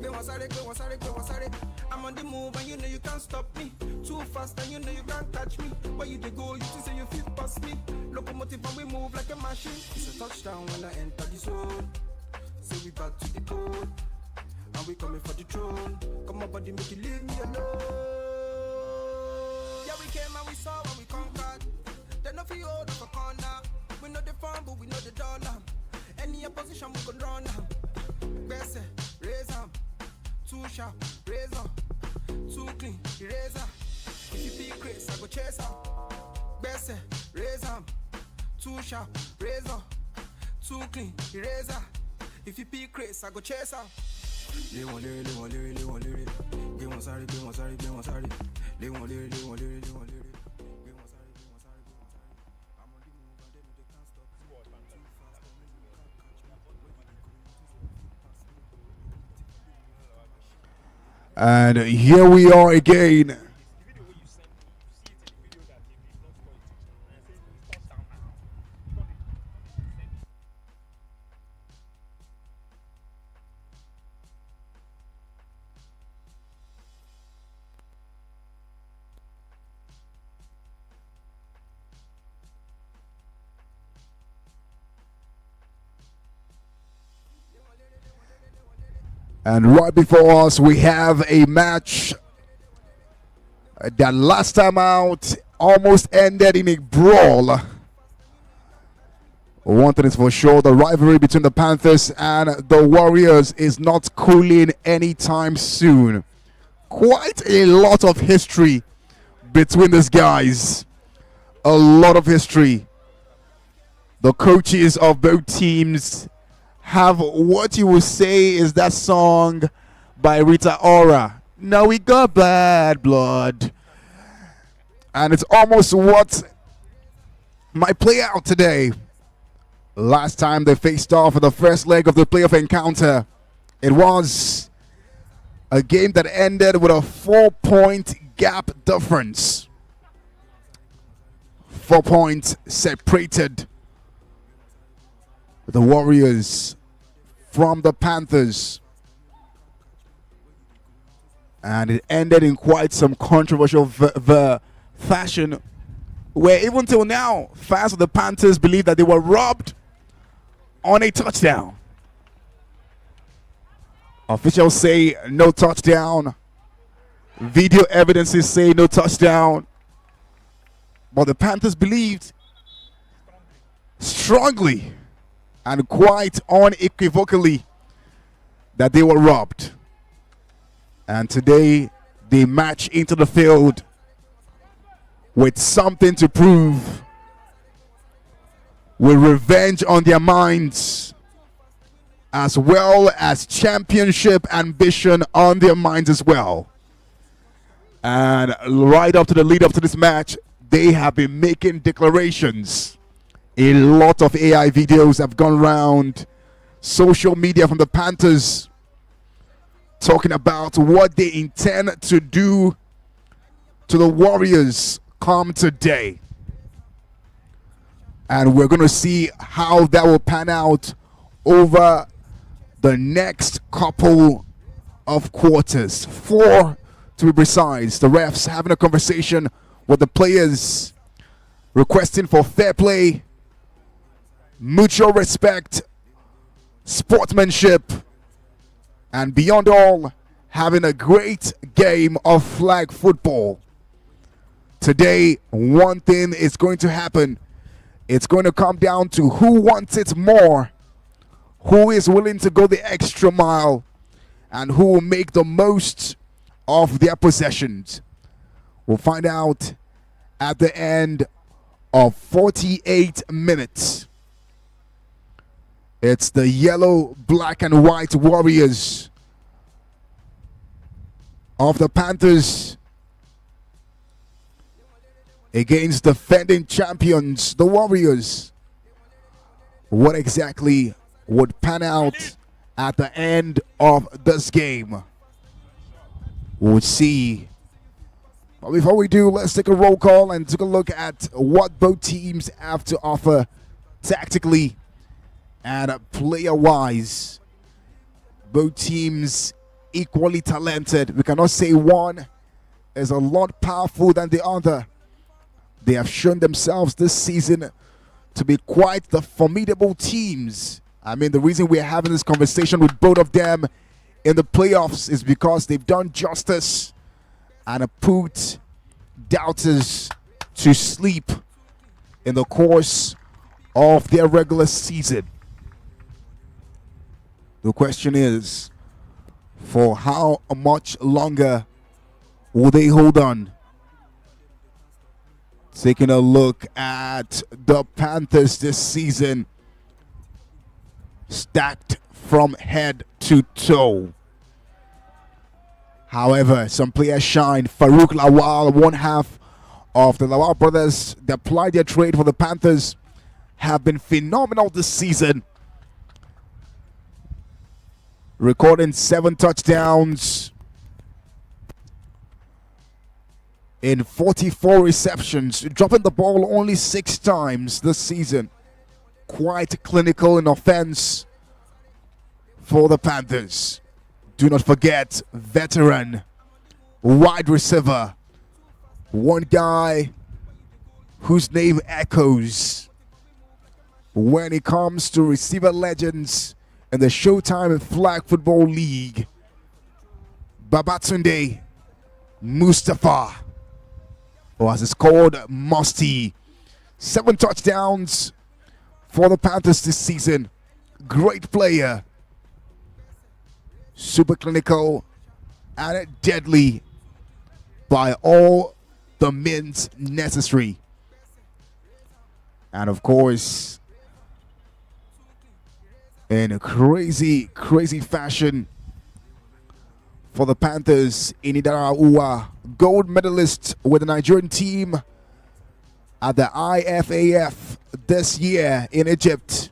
Gbé wọn sáré, gbé wọn sáré, gbé wọn sáré. I'm on the move and you know you can't stop me. Too fast and you know you can't catch me. Where you they go, you just say you fit pass me. Locomotive and we move like a machine. It's a touchdown when I enter the zone. Say we back to the code. And we coming for the throne. Come on, buddy, make you leave me alone. Yeah, we came and we saw and we conquered. They no feel hold of a corner. We know the farm, but we know the dollar. Any opposition we can run am. Best raise am. Too sharp, razor. Too clean, eraser. If you be Chris, I go chase am. Best raise am. Too sharp, razor. Too clean, eraser. If you be Chris, I go chase am. Lé wọn léré, lé wọn léré, lé wọn léré. Gbé wọn sáré, gbé wọn sáré, gbé wọn sáré. Lé wọn léré, lé wọn léré, lé wọn léré. Gbé wọn sáré, gbé wọn sáré, gbé wọn sáré. I'm on the move and they know they can't stop me. Too fast and you know you can't catch me. Where you they go, you just say you fit pass me. And here we are again. And right before us, we have a match that last time out almost ended in a brawl. One thing is for sure, the rivalry between the Panthers and the Warriors is not cooling anytime soon. Quite a lot of history between these guys. A lot of history. The coaches of both teams have what you would say is that song by Rita Ora. Now we got bad blood. And it's almost what might play out today. Last time they faced off in the first leg of the playoff encounter, it was A game that ended with a 4-point gap difference. 4 points separated the Warriors from the Panthers. And it ended in quite some controversial fashion, where even till now, fans of the Panthers believe that they were robbed on a touchdown. Officials say no touchdown. Video evidences say no touchdown. But the Panthers believed strongly and quite unequivocally that they were robbed. And today they march into the field with something to prove, with revenge on their minds, as well as championship ambition on their minds as well. And right up to the lead up to this match, they have been making declarations. A lot of AI videos have gone around social media from the Panthers talking about what they intend to do to the Warriors come today. And we're going to see how that will pan out over the next couple of quarters. 4 to be precise. The refs having a conversation with the players, requesting for fair play, mutual respect, sportsmanship, and beyond all, having a great game of flag football. Today, one thing is going to happen. It's going to come down to who wants it more, who is willing to go the extra mile, and who will make the most of their possessions. We'll find out at the end of 48 minutes. It's the yellow, black, and white Warriors of the Panthers against defending champions, the Warriors. What exactly would pan out at the end of this game? We'll see. But before we do, let's take a roll call and take a look at what both teams have to offer tactically and player-wise. Both teams equally talented. We cannot say one is a lot powerful than the other. They have shown themselves this season to be quite the formidable teams. I mean, the reason we're having this conversation with both of them in the playoffs is because they've done justice and put doubters to sleep in the course of their regular season. The question is, for how much longer will they hold on? Taking a look at the Panthers this season, stacked from head to toe. However, some players shine. Farouk Lawal, one half of the Lawal brothers that plied their trade for the Panthers, have been phenomenal this season, recording 7 touchdowns in 44 receptions, dropping the ball only 6 times this season. Quite clinical in offense for the Panthers. Do not forget, veteran wide receiver, one guy whose name echoes when it comes to receiver legends in the Showtime Flag Football League, Babatunde Mustafa, or as it's called, Musty. 7 touchdowns for the Panthers this season. Great player. Super clinical and deadly by all the means necessary. And of course, in a crazy fashion for the Panthers, Inidara Uwa, gold medalist with the Nigerian team at the IFAF this year in Egypt,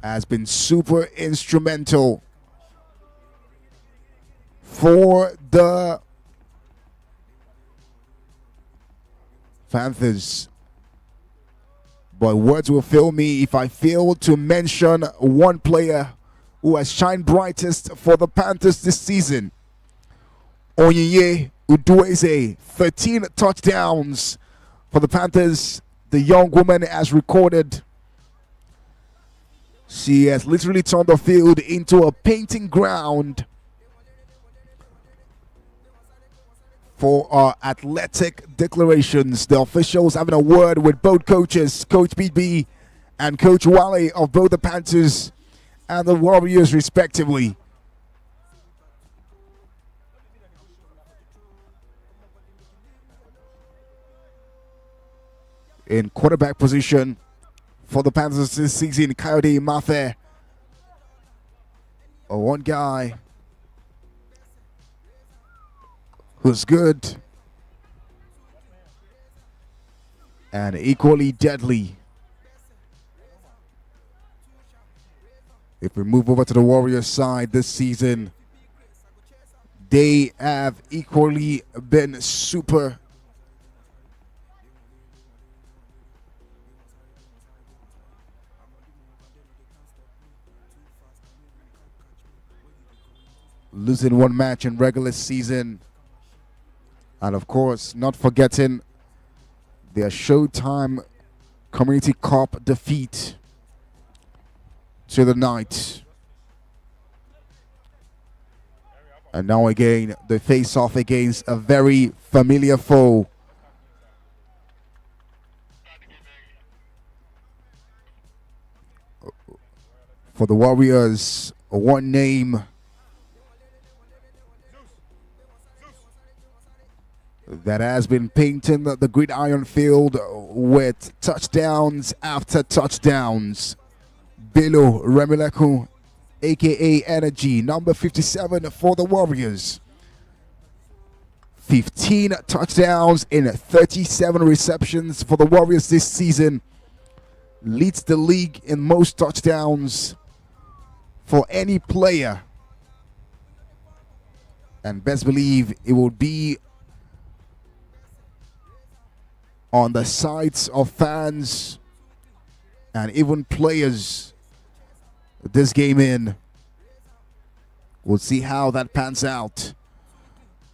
has been super instrumental for the Panthers. But words will fail me if I fail to mention one player who has shined brightest for the Panthers this season. Onyinye Udueze, 13 touchdowns for the Panthers. The young woman has recorded. She has literally turned the field into a painting ground for our athletic declarations. The officials having a word with both coaches, Coach BB and Coach Wale of both the Panthers and the Warriors respectively. In quarterback position for the Panthers this season, Coed Mafe. One guy who's good and equally deadly. If we move over to the Warriors side this season, they have equally been super. Losing one match in regular season. And of course, not forgetting their Showtime Community Cup defeat to the Knights. And now again, they face off against a very familiar foe. For the Warriors, one name that has been painting the gridiron field with touchdowns after touchdowns. Bello Remileku, aka Energy, number 57 for the Warriors. 15 touchdowns in 37 receptions for the Warriors this season. Leads the league in most touchdowns for any player. And best believe it will be on the sides of fans and even players this game in. We'll see how that pans out.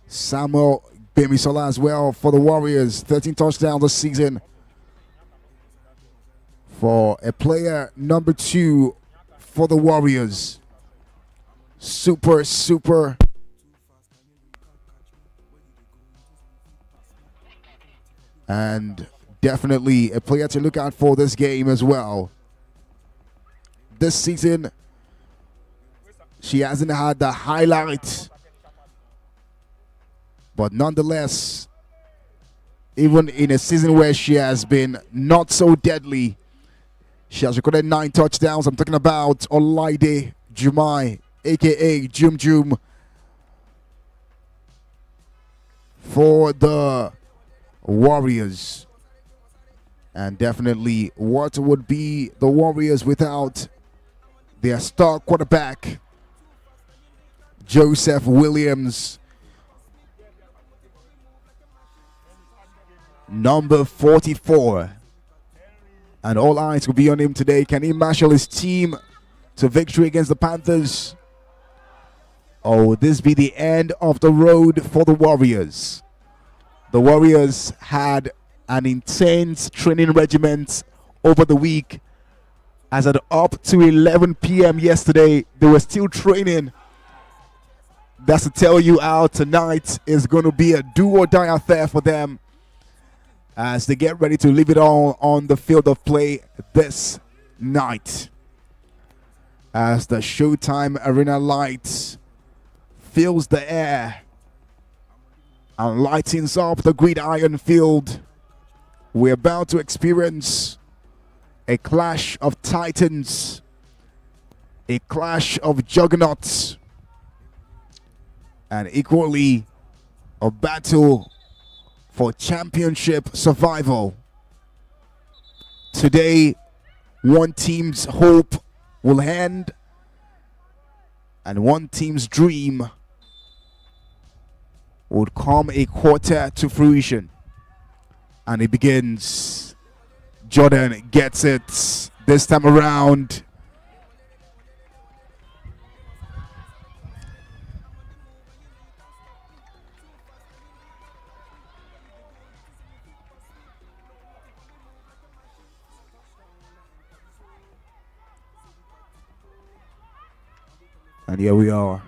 Samuel Bemisola as well for the Warriors. 13 touchdowns this season for a player number 2 for the Warriors. Super and definitely a player to look out for this game as well. This season, she hasn't had the highlight, but nonetheless, even in a season where she has been not so deadly, she has recorded 9 touchdowns. I'm talking about Olaide Jumai, aka Jum Jum, for the Warriors. And definitely, what would be the Warriors without their star quarterback, Joseph Williams, number 44. And all eyes will be on him today. Can he marshal his team to victory against the Panthers? Or will this be the end of the road for the Warriors? The Warriors had an intense training regiment over the week. As at up to 11 p.m. yesterday, they were still training. That's to tell you how tonight is going to be a do-or-die affair for them as they get ready to leave it all on the field of play this night. As the Showtime Arena lights fills the air and lightens up the gridiron field, we're about to experience a clash of titans, a clash of juggernauts, and equally a battle for championship survival. Today, one team's hope will end and one team's dream would come a quarter to fruition. And it begins. Jordan gets it this time around. And here we are.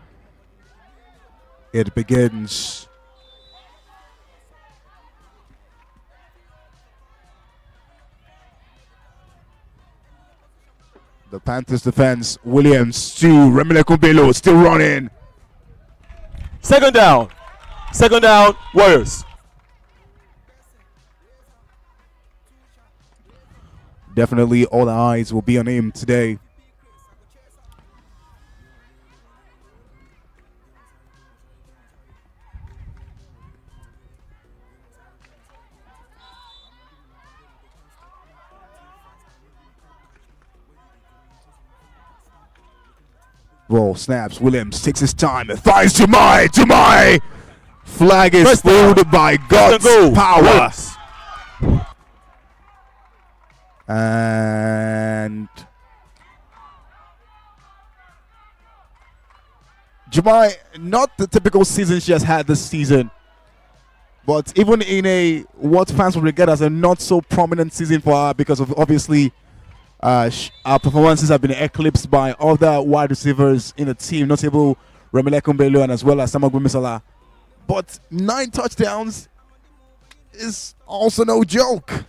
It begins. The Panthers defense. Williams to Remile Kumbelo, still running. Second down. Second down, Warriors. Definitely all the eyes will be on him today. Ball snaps. Williams takes his time. Finds Jumai. Flag is pulled by God's power. And Jumai, not the typical season she has had this season, but even in a what fans would regard as a not so prominent season for her, because of obviously our performances have been eclipsed by other wide receivers in the team, notable Remile Kumbelo and as well as Samagwe Misala. But 9 touchdowns is also no joke.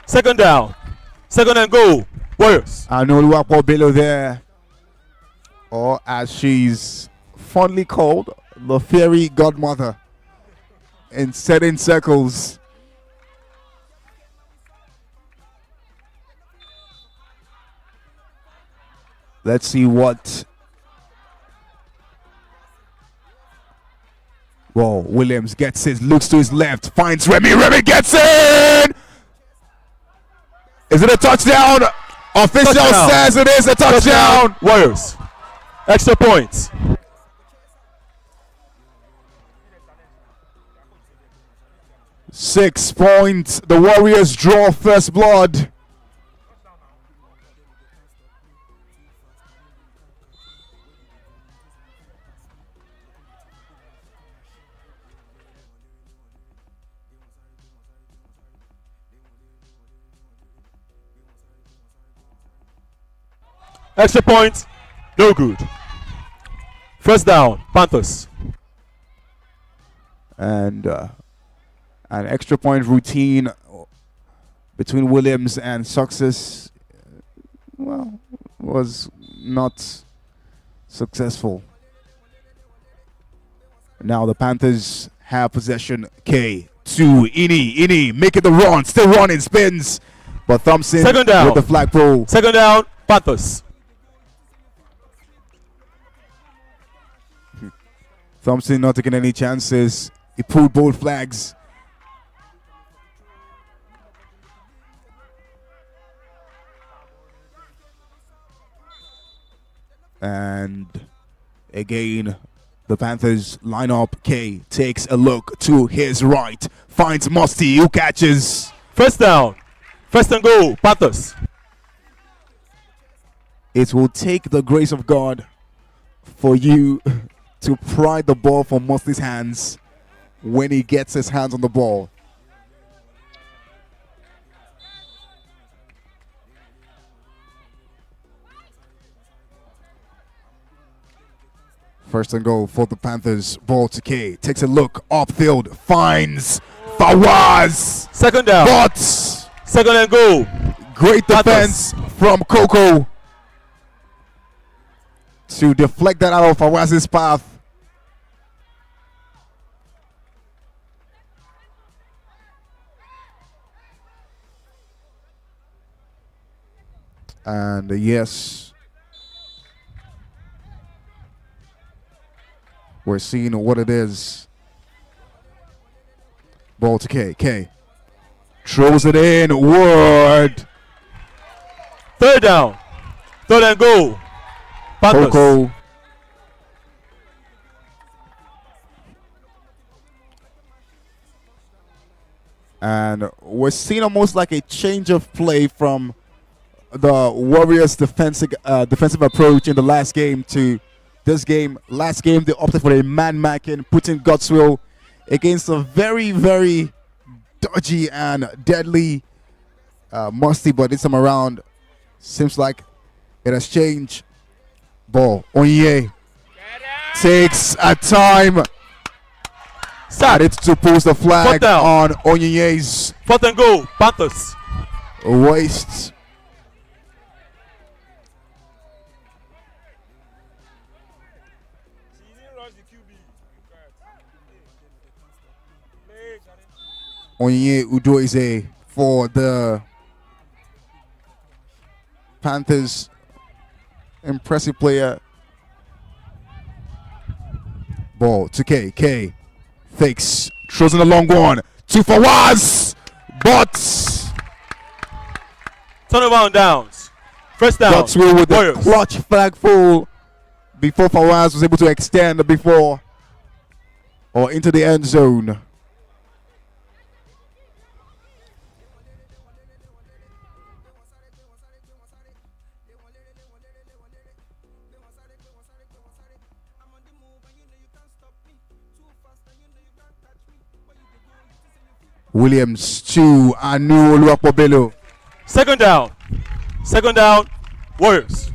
Second down. Second and goal. Warriors. And Oluwapo Bello there, or as she's fondly called, the fairy godmother in certain circles. Let's see what. Whoa, Williams gets it, looks to his left, finds Remy. Remy gets in! Is it a touchdown? Official says it is a touchdown. Warriors. Extra points. Six points. The Warriors draw first blood. Extra points. No good. First down. Panthers. And an extra point routine between Williams and Success, well, was not successful. Now the Panthers have possession. K to Ini making the run, still running, spins, but Thompson Second down. with the flagpole. Second down. Panthers. Thompson not taking any chances. He pulled both flags. And again, the Panthers line up. K takes a look to his right, finds Musty, who catches. First down. First and goal. Panthers. It will take the grace of God for you to pry the ball from Musty's hands when he gets his hands on the ball. First and goal for the Panthers. Ball to K. Takes a look upfield. Finds Fawaz. Second down. But Second and goal. great defense from Coco to deflect that out of Fawaz's path. And yes, we're seeing what it is. Ball to K. K throws it in. Ward. Third down. Third and goal. Panthers. Coco And we're seeing almost like a change of play from the Warriors' defensive approach in the last game to this game. Last game, they opted for a man-marking, putting Godswill against a very, very dodgy and deadly Musty, but this time around, seems like it has changed. Ball. Onye takes a time. Started to post the flag on Onye's 4th and goal, Panthers. waist. Onye Udoize for the Panthers. Impressive player. Ball to K. K fakes. Throws in a long one. 2 for Waz. But Turnover on downs. First down. Godswill with Warriors. the clutch flag full before Fawaz was able to extend before or into the end zone. Williams to Anu Oluwapobelo. Second down. Second down. Warriors.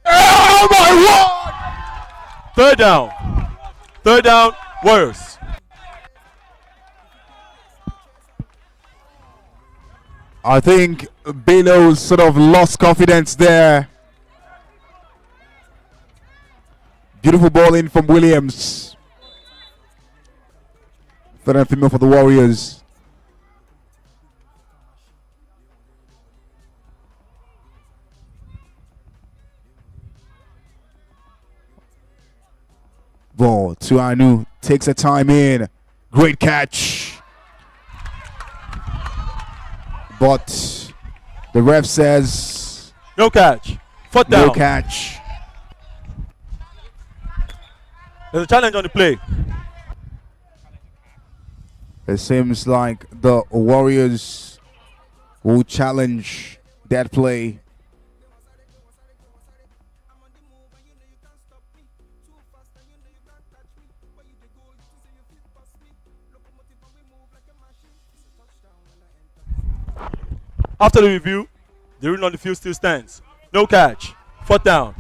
Oh my word! Third down. Third down. Warriors. I think Belo sort of lost confidence there. Beautiful ball in from Williams. Third and female for the Warriors. Ball to Anu. Takes a time in. Great catch. But the ref says No catch. Fourth down. no catch. There's a challenge on the play. It seems like the Warriors will challenge that play. After the review, the ruling on the field still stands. No catch. Fourth down.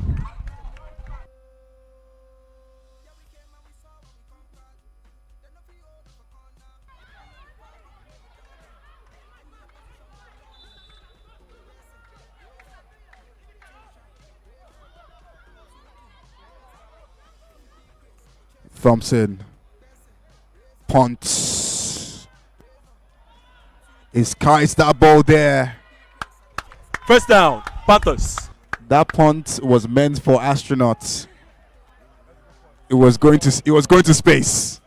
Thompson. Punt. Is Kai's that ball there? First down. Panthers. That punt was meant for astronauts. It was going to space.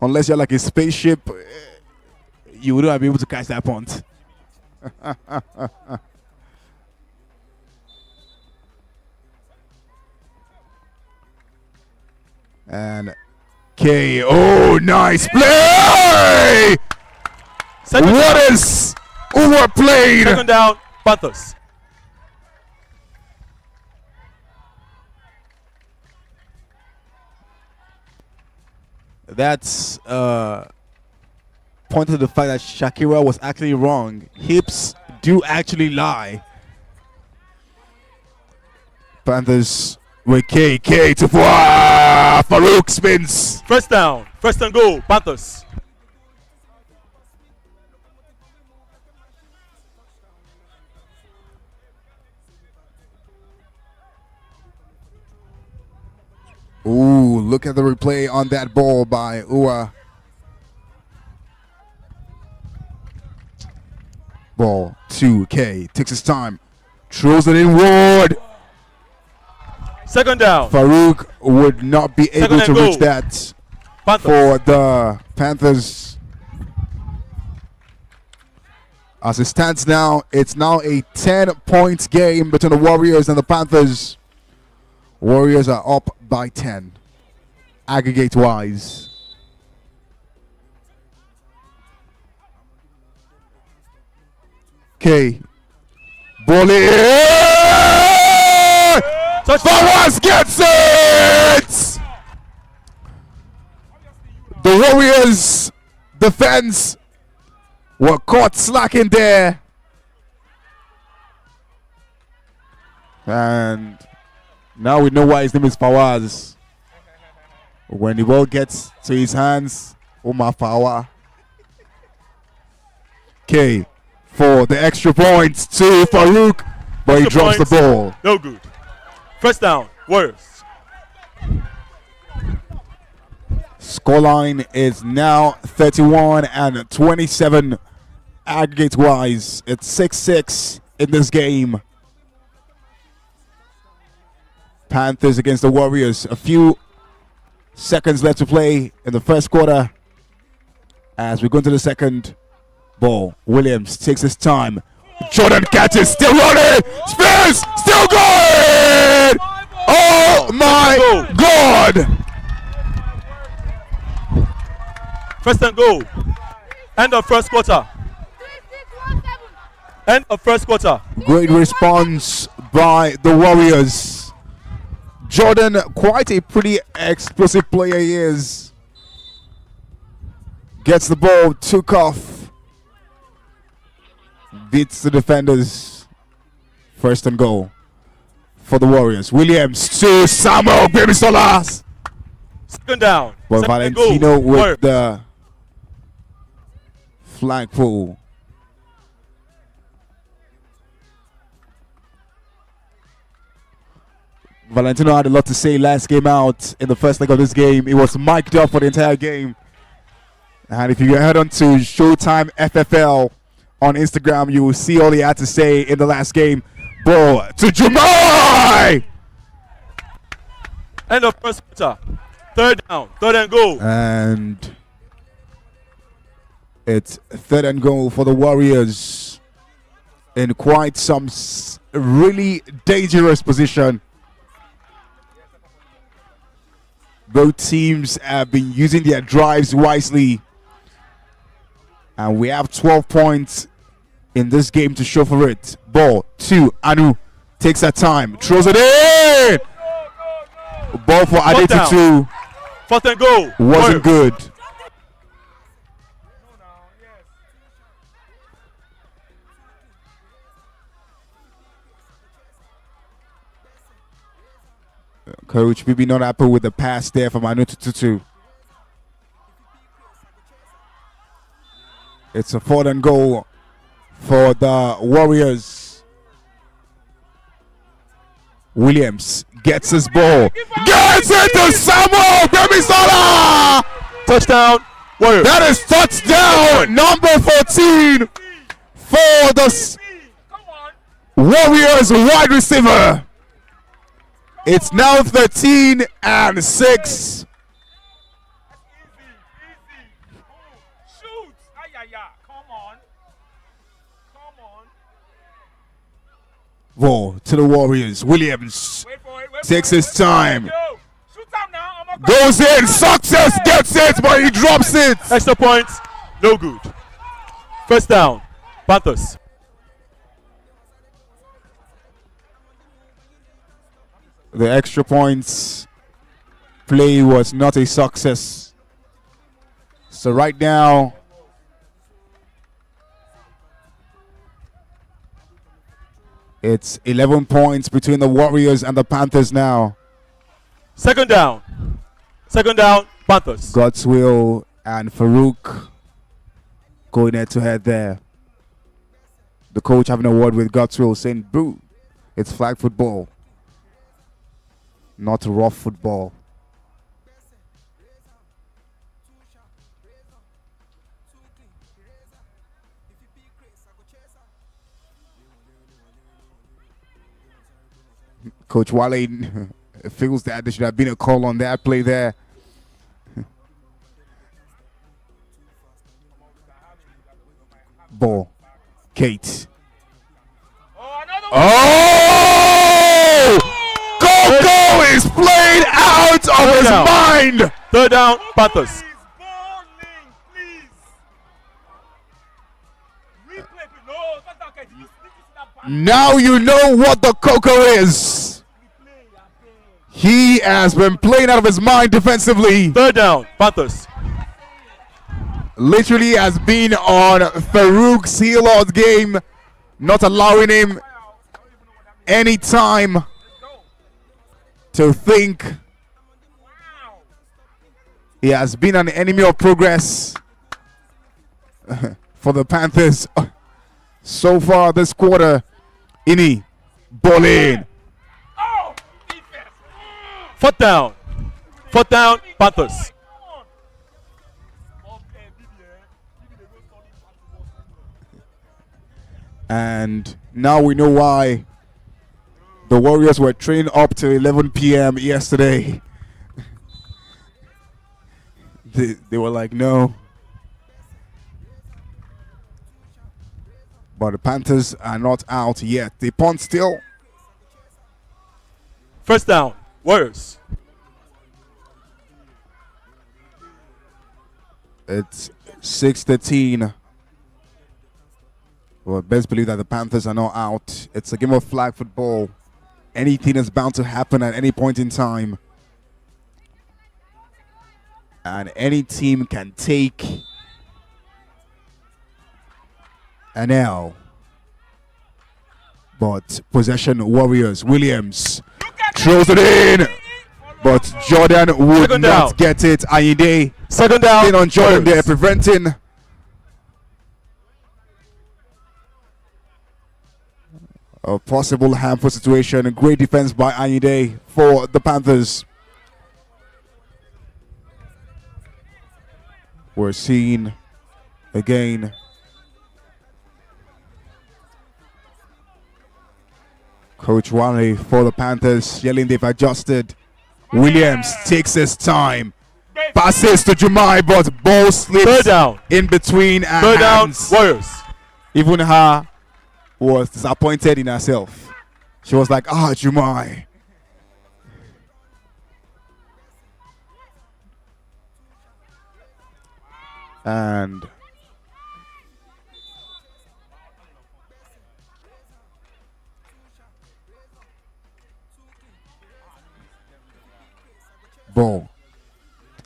Unless you're like a spaceship, you wouldn't be able to catch that punt. And K. Oh, nice play! What is overplayed? Second down. Panthers. That's pointed to the fact that Shakira was actually wrong. Hips do actually lie. Panthers with K to Farouk spins. First down. First and goal. Panthers. Ooh, look at the replay on that ball by Ua. Ball 2K takes his time, throws it inward. Second down. Farouk would not be able Second to and reach goal. that Panthers. for the Panthers. As it stands now, it's now a 10-point game between the Warriors and the Panthers. Warriors are up by 10, aggregate-wise. Okay. Ball in! Fawaz gets it! The Warriors defense were caught slacking there. And now we know why his name is Fawaz. When the ball gets to his hands, Omar Fawa. Okay, for the extra points to Farouk, but he Extra drops the points. ball. No good. First down. Warriors. Scoreline is now 31 and 27 aggregate wise. It's 6-6 in this game. Panthers against the Warriors. A few seconds left to play in the first quarter. As we go into the second, ball. Williams takes his time. Jordan catches, still running. Spears, still going. Oh my God. First and goal. End of first quarter. End of first quarter. Great response by the Warriors. Jordan, quite a pretty explosive player he is. Gets the ball, took off. Beats the defenders. First and goal for the Warriors. Williams to Samuel Bemisolas. Second down. But Second and Valentino goal. with Warriors. the flagpole. Valentino had a lot to say last game out in the first leg of this game. He was mic'd up for the entire game. And if you head on to Showtime FFL on Instagram, you will see all he had to say in the last game. Ball to Jumai! End of first quarter. Third down. Third and goal. And it's third and goal for the Warriors in quite some really dangerous position. Both teams have been using their drives wisely. And we have 12 points in this game to show for it. Ball to Anu. Takes that time. Throws it in. Ball for Fourth down. Adetutu. Fourth and goal. Wasn't Warriors. good. Coach maybe not happy with the pass there from Anututu. It's a fourth and goal for the Warriors. Williams gets his ball. Gets it to Samuel Bemisola! Touchdown. Warriors. That is touchdown number 14 for the Warriors wide receiver. It's now 13 and 6. Shoot! Come on. Come on. Ball to the Warriors. Williams Wait for it. Wait takes for it, his wait for it. time. Yo, shoot up now. I'm a Goes in. Success gets it, but he drops it. Extra points. No good. First down. Panthers. The extra points play was not a success. So right now, it's 11 points between the Warriors and the Panthers now. Second down. Second down. Panthers. God's will and Farouk going head to head there. The coach having a word with God's will saying, boo, it's flag football, not rough football. Coach Wale It feels that there should have been a call on that play there. Ball. Kate. Oh! Coco is played out of his mind! Third down, Panthers. Now you know what the Coco is. He has been playing out of his mind defensively. Third down, Panthers. Literally has been on Farouk's heel all game, not allowing him any time to think. He has been an enemy of progress for the Panthers so far this quarter. Ini, ball in. Fourth down. Fourth down, Panthers. And now we know why the Warriors were trained up till 11 p.m. yesterday. They were like, no. But the Panthers are not out yet. They punt still. First down, Warriors. It's 6:13. Well, best believe that the Panthers are not out. It's a game of flag football. Anything is bound to happen at any point in time. And any team can take an L. But possession Warriors. Williams throws it in. But Jordan would Second not down. get it. Ayinde Second down, in on Jordan there, Warriors. preventing a possible harmful situation. A great defense by Ayinde for the Panthers. We're seeing again Coach Wale for the Panthers yelling they've adjusted. Williams takes his time. Passes to Jumai, but ball Third slips down. in between her Third down, hands. Warriors. Even her was disappointed in herself. She was like, Jumai. And ball.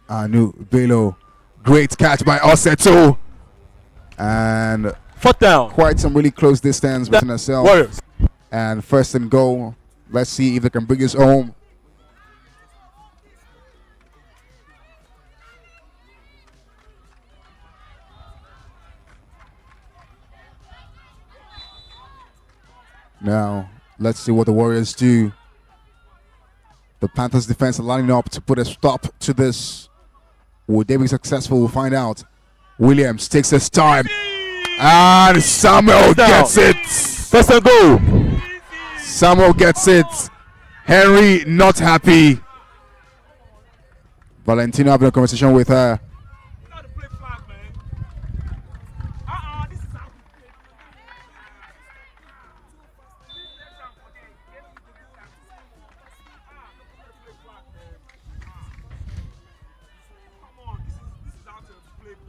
Anu Bello. Great catch by Oseto. And Fourth down, quite some really close distance between herself Warriors. and first and goal. Let's see if they can bring us home. Now, let's see what the Warriors do. The Panthers defense are lining up to put a stop to this. Would they be successful? We'll find out. Williams takes his time. And Samuel gets it. First and goal. Samuel gets it. Henry not happy. Valentino having a conversation with her.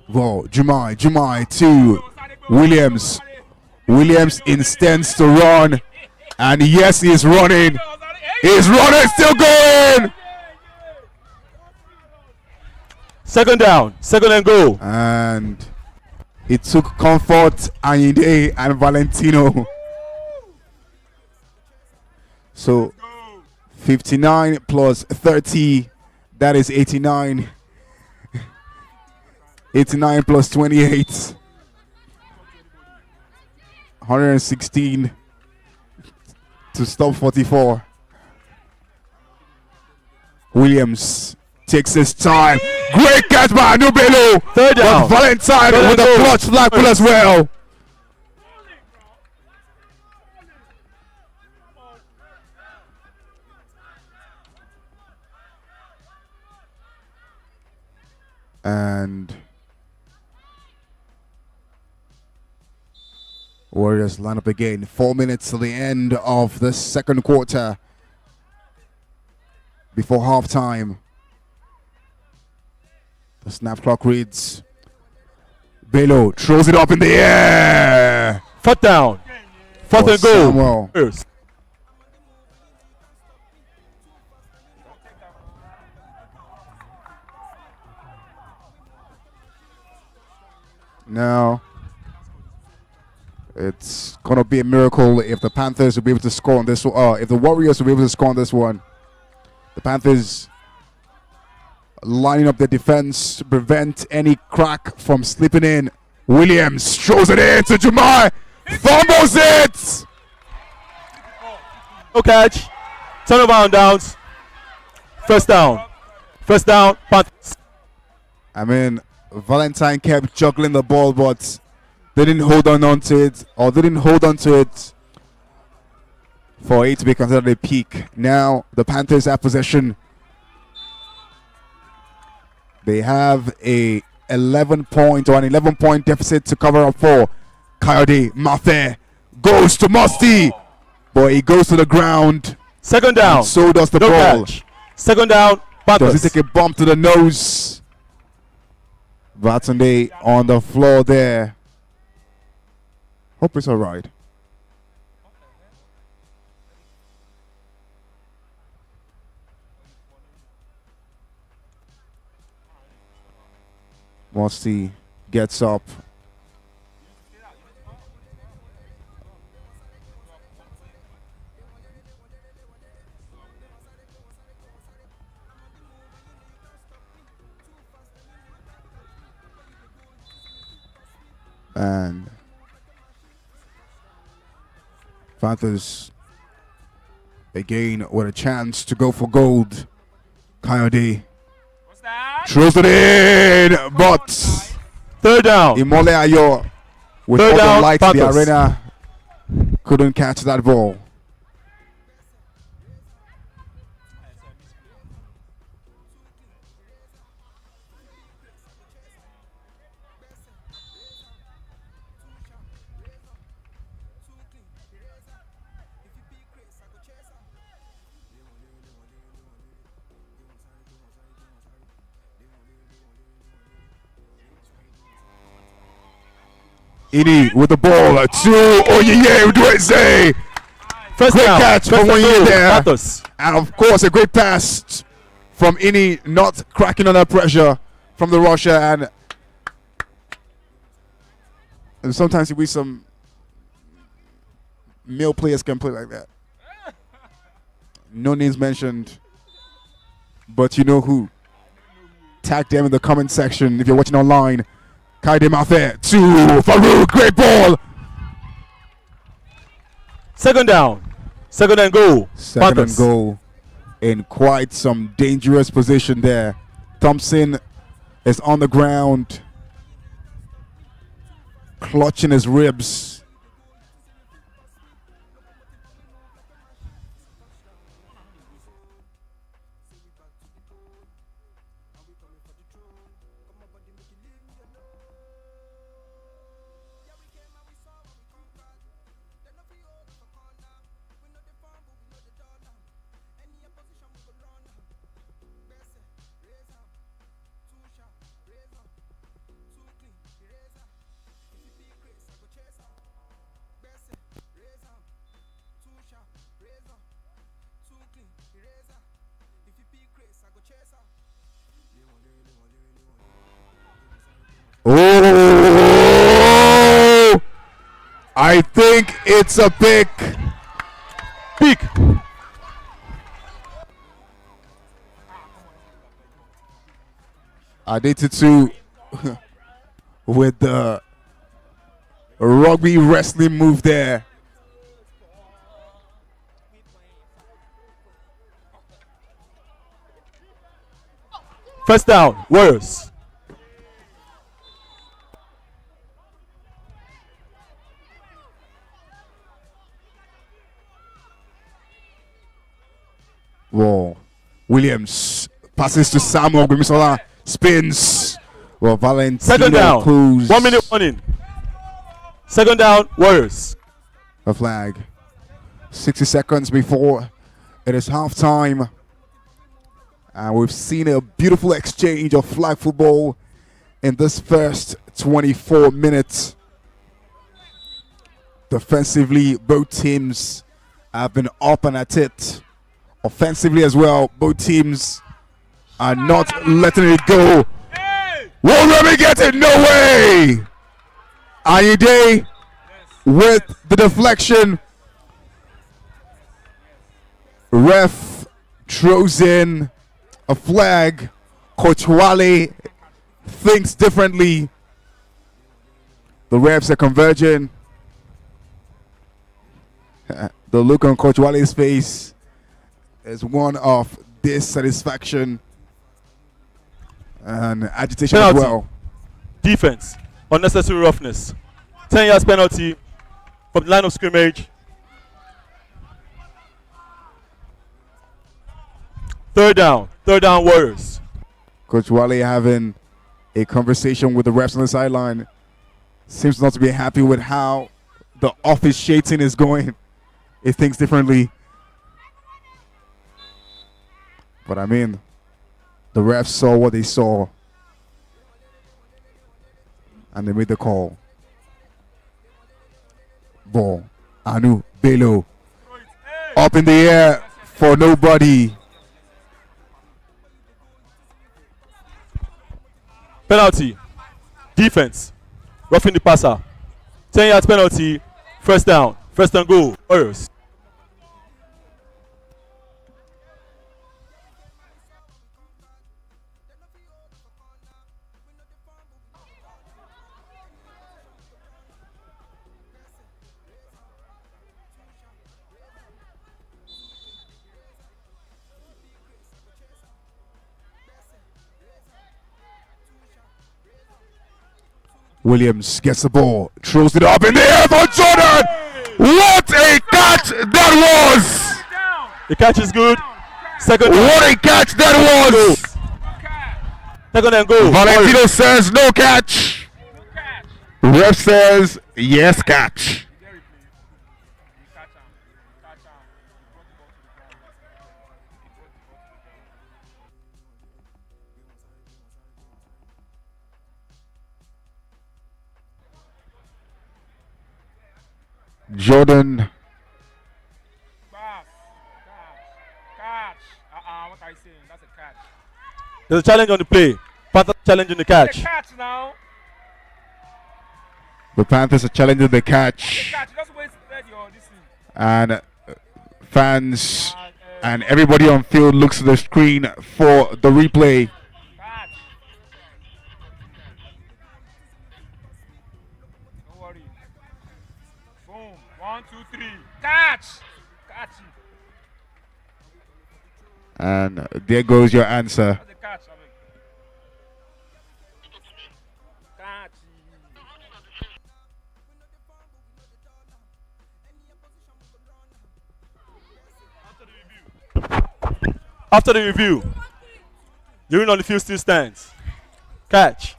Well, Jumai to Williams. Williams intends to run. And yes, he's running. He's running, still going. Second down, second and goal. And it took Comfort, Ayinde, and Valentino. So 59 plus 30, that is 89. 89 plus 28. 116 to stop 44. Williams takes his time. Great catch by Anubelo. Third down. But Valentine Third with a and goal. clutch flag pull as well. And Warriors line up again. 4 minutes to the end of the second quarter. Before halftime. The snap clock reads. Bello throws it up in the air. Fourth down. Fourth For and goal. Samuel. First. Now, it's gonna be a miracle if the Panthers will be able to score on this one. If the Warriors will be able to score on this one. The Panthers lining up their defense to prevent any crack from slipping in. Williams throws it in to Jumai. Fumbles it. No catch. Turnover on downs. First down. First down. Panthers. I mean, Valentine kept juggling the ball, but they didn't hold on to it, or they didn't hold on to it for it to be considered a peak. Now the Panthers have possession. They have a 11-point deficit to cover up for. Coyote Mafe goes to Musty, but he goes to the ground. Second down. And so does the No ball. catch. Second down. Panthers. Does he take a bump to the nose? Vatunde on the floor there. Hope it's all right. Musty gets up. And Panthers again with a chance to go for gold. Coyote What's that? throws it in, but Third down. Imole Ayo with Third all the down, lights in the Panthers. arena couldn't catch that ball. Ini with the ball to Oyeye Udweze. First Great down. catch First from and Oyeye goal. there. Panthers. And of course, a great pass from Ini, not cracking under pressure from the rusher. And sometimes you wish some male players can play like that. No names mentioned, but you know who. Tag them in the comment section if you're watching online. Kaide Mafe to Farouk, great ball. Second down. Second and goal. Second Panthers. and goal in quite some dangerous position there. Thompson is on the ground, clutching his ribs. Oh, I think it's a pick. Pick. Adetutu with the rugby wrestling move there. First down. Warriors. Whoa. Williams passes to Samuel Gwemisola, spins, Well, Second Valentino down. Cruz. 1 minute warning. Second down, Warriors. A flag. 60 seconds before it is halftime. And we've seen a beautiful exchange of flag football in this first 24 minutes. Defensively, both teams have been up and at it. Offensively as well, both teams are not letting it go. Won't let me get it, no way! Ayinde with the deflection. Ref throws in a flag. Coach Wale thinks differently. The refs are converging. The look on Coach Wale's face is one of dissatisfaction and agitation Penalty. as well. Defense. Unnecessary roughness. 10 yards penalty from the line of scrimmage. Third down. Third down, Warriors. Coach Wale having a conversation with the refs on the sideline. Seems not to be happy with how the officiating is going. He thinks differently. But I mean, the refs saw what they saw. And they made the call. Ball. Anu Bello. Up in the air for nobody. Penalty. Defense. Roughing the passer. 10 yards penalty. First down. First and goal. Warriors. Williams gets the ball, throws it up in the air for Jordan. What a catch that was! The catch is good. Second down. What a catch that was! Second and goal. Valentino says no catch. Ref says yes catch. Jordan Catch. What are you saying? That's a catch. There's a challenge on the play. Panther challenging the That's a catch. catch now. The Panthers are challenging the That's a catch, catch. Just wait your this thing. and fans and everybody on field looks at the screen for the replay. Catch. Don't worry. Boom. 1, 2, 3. Catch. Catch it. And there goes your answer. That's a catch. I mean. Catch. After the review, the ring on the field still stands. Catch.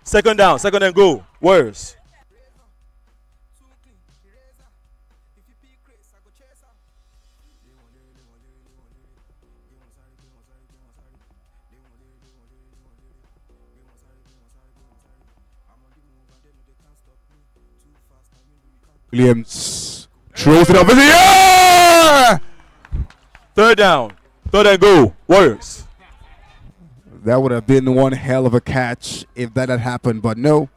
Second down. Second and goal. Warriors. Williams throws it up in the air. Third down. Third and goal. Warriors. That would have been one hell of a catch if that had happened, but no.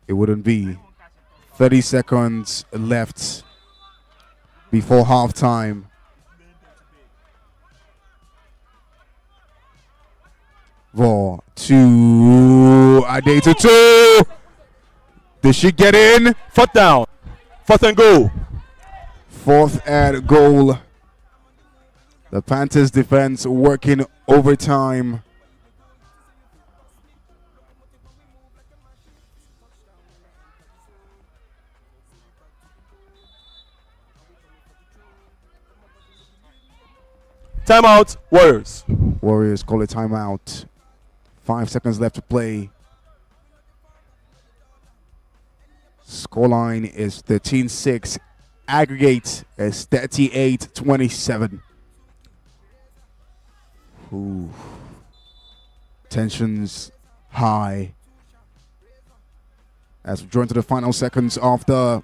It wouldn't be. 30 seconds left before halftime. Ball to Ade to 2. Did she get in? Fourth down. Fourth and goal. Fourth and goal. The Panthers defense working overtime. Timeout, Warriors. Warriors call a timeout. 5 seconds left to play. Scoreline is 13-6. Aggregate is 38-27. Ooh. Tensions high as we draw into the final seconds of the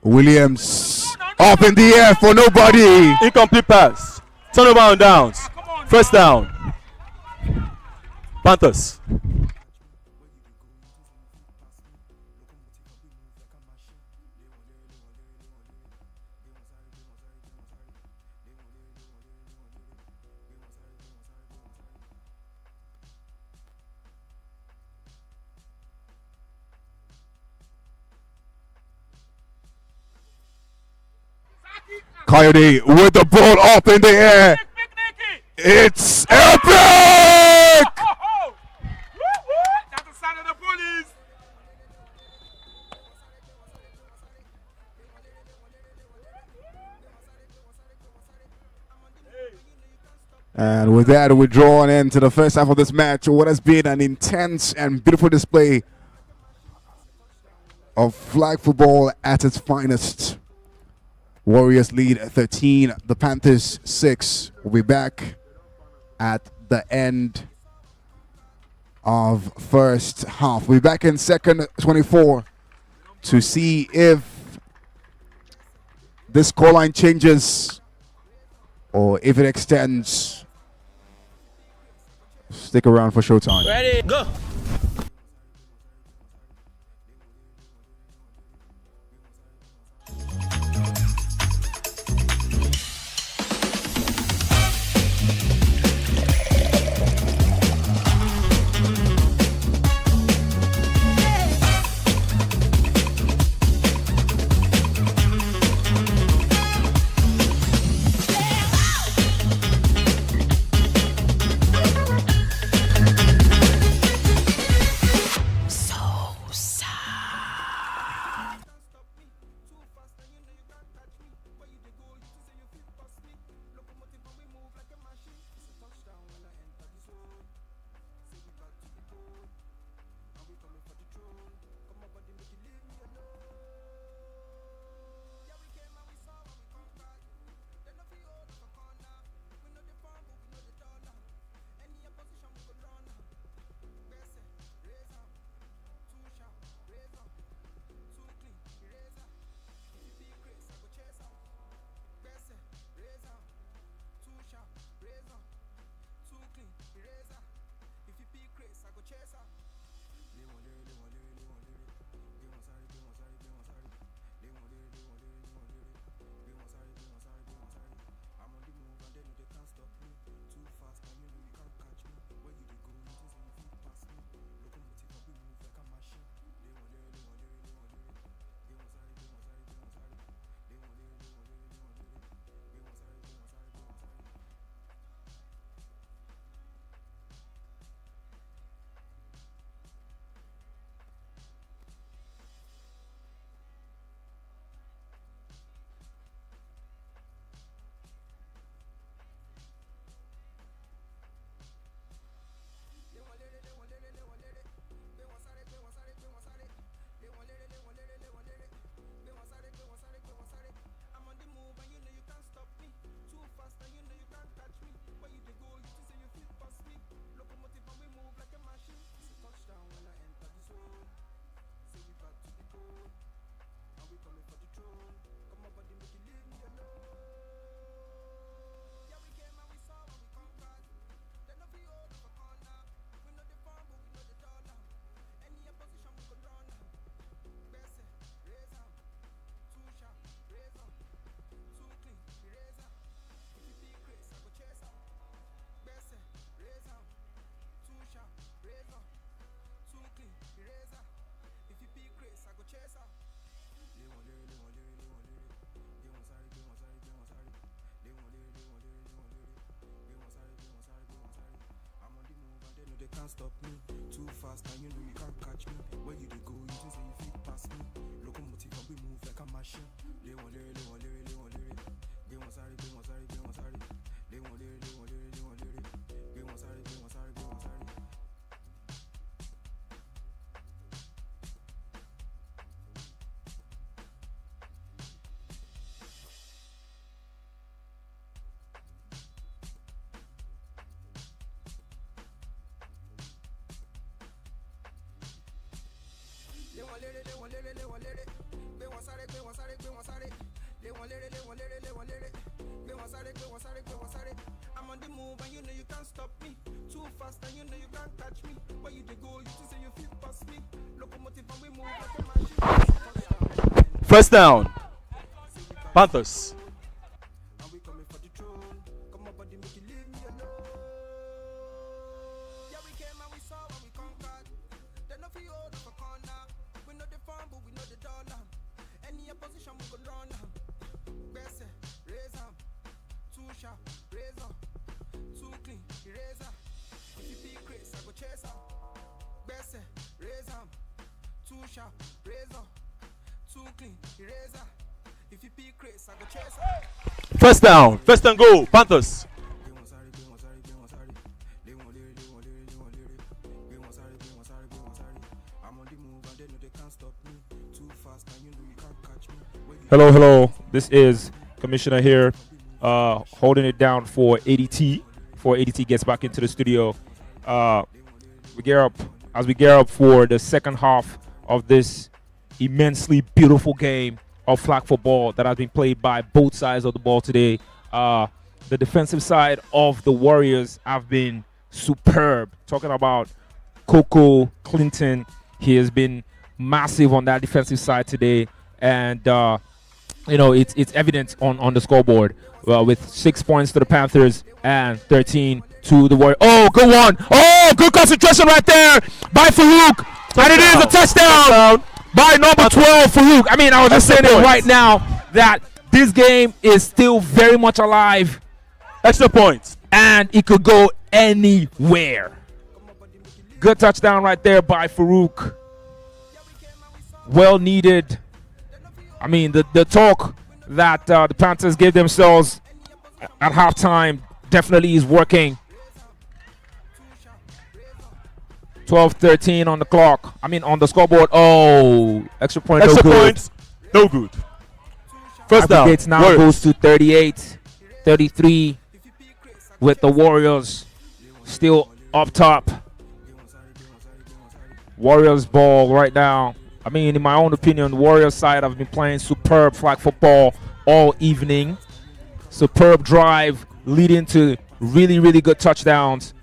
Williams up in the air for nobody. Incomplete pass. Turnover on downs. First down. Panthers. Coyote with the ball up in the air. It's epic! That's the sound of the police. And with that, we draw an end to the first half of this match. What has been an intense and beautiful display of flag football at its finest. Warriors lead 13, the Panthers 6. We'll be back at the end of first half. We'll be back in second 24 to see if this scoreline changes or if it extends. Stick around for Showtime. Ready, go. Can't stop me, too fast and you know you can't catch me. Where you dey go, you think say you fit pass me. Locomotive and we move like a machine. They want I'm on the move and you know you can't stop me. Too fast and you know you can't catch me. Where you dey go, you just say you feel past me. Locomotive and we move like a machine. First down. Panthers. And we coming for the throne. Come on, buddy, make you leave me alone. Yeah, we came and we saw and we conquered. They no feel hold up a corner. We know the farm, but we know the dollar. Any opposition, we could run them. Best raise them. Too sharp, razor. Too clean, eraser. If you be Chris, I go chase them. Best raise them. Too sharp, razor. Too clean, eraser. If you be Chris, I go chase them. First down. First and goal. Panthers. Hello. This is Commissioner here, holding it down for ADT. Before ADT gets back into the studio, we gear up for the second half of this immensely beautiful game of flag football that has been played by both sides of the ball today. The defensive side of the Warriors have been superb. Talking about Coco Clinton, he has been massive on that defensive side today, and it's evident on the scoreboard with 6 points to the Panthers and 13 to the Warriors. Oh, good one! Oh, good concentration right there by Farouk, and it is a touchdown by number 12 Farouk. I mean, I was just saying it right now that this game is still very much alive. Extra points. And it could go anywhere. Good touchdown right there by Farouk. Well needed. I mean, the talk that the Panthers gave themselves at halftime definitely is working. 12-13 on the clock. I mean, on the scoreboard. Oh, extra point. Extra no good. points. No good. First down. Aggregates now Warriors. goes to 38-33 with the Warriors still up top. Warriors ball right now. I mean, in my own opinion, the Warriors side have been playing superb flag football all evening. Superb drive leading to really, really good touchdowns.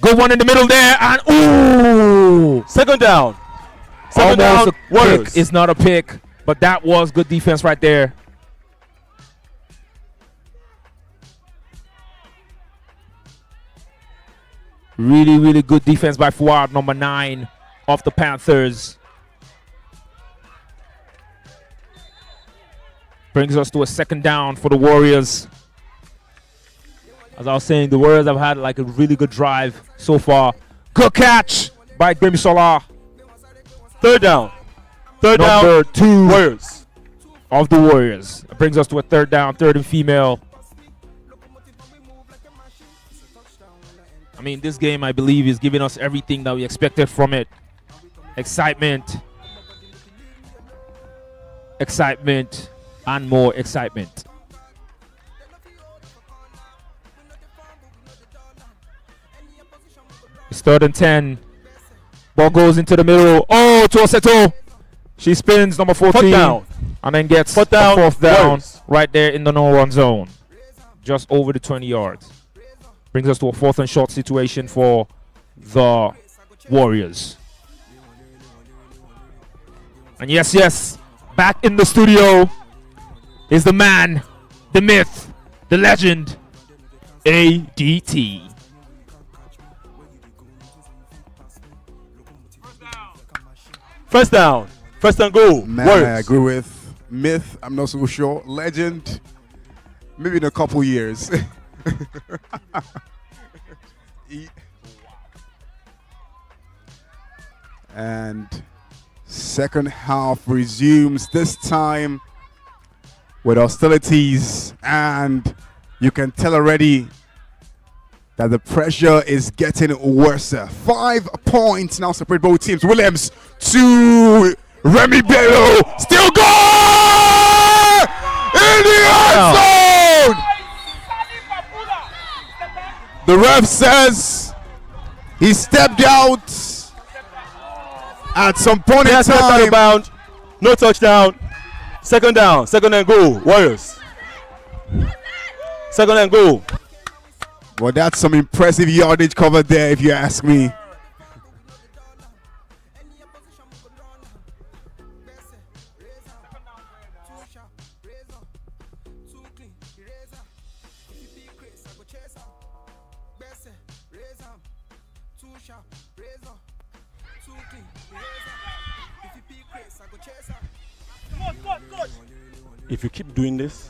Good one in the middle there, and ooh! Second down. Almost Second down. a Warriors. pick. It's not a pick, but that was good defense right there. Really, really good defense by Fuad, number 9 of the Panthers. Brings us to a second down for the Warriors. As I was saying, the Warriors have had like a really good drive so far. Good catch by Gbemisola. Third down. Third Number down. 2 Warriors. of the Warriors. It brings us to a third down, third and female. I mean, this game, I believe, is giving us everything that we expected from it. Excitement. Excitement. And more excitement. It's third and 10. Ball goes into the middle. Oh, to Oseto. She spins, number 14. Fourth down. And then gets Fourth a down, fourth down Warriors. right there in the no-run zone. Just over the 20 yards. Brings us to a fourth and short situation for the Warriors. And yes, back in the studio is the man, the myth, the legend, ADT. First down. First and goal. Man, Warriors. I agree with myth. I'm not so sure. Legend, maybe in a couple years. And second half resumes, this time with hostilities, and you can tell already that the pressure is getting worse. 5 points now separate both teams. Williams to Remy Bello, still goal in the end zone. The ref says he stepped out at some point in Yes, out of time. bound. No touchdown. Second down. Second and goal. Warriors. Second and goal. Well, that's some impressive yardage cover there, if you ask me. If you keep doing this,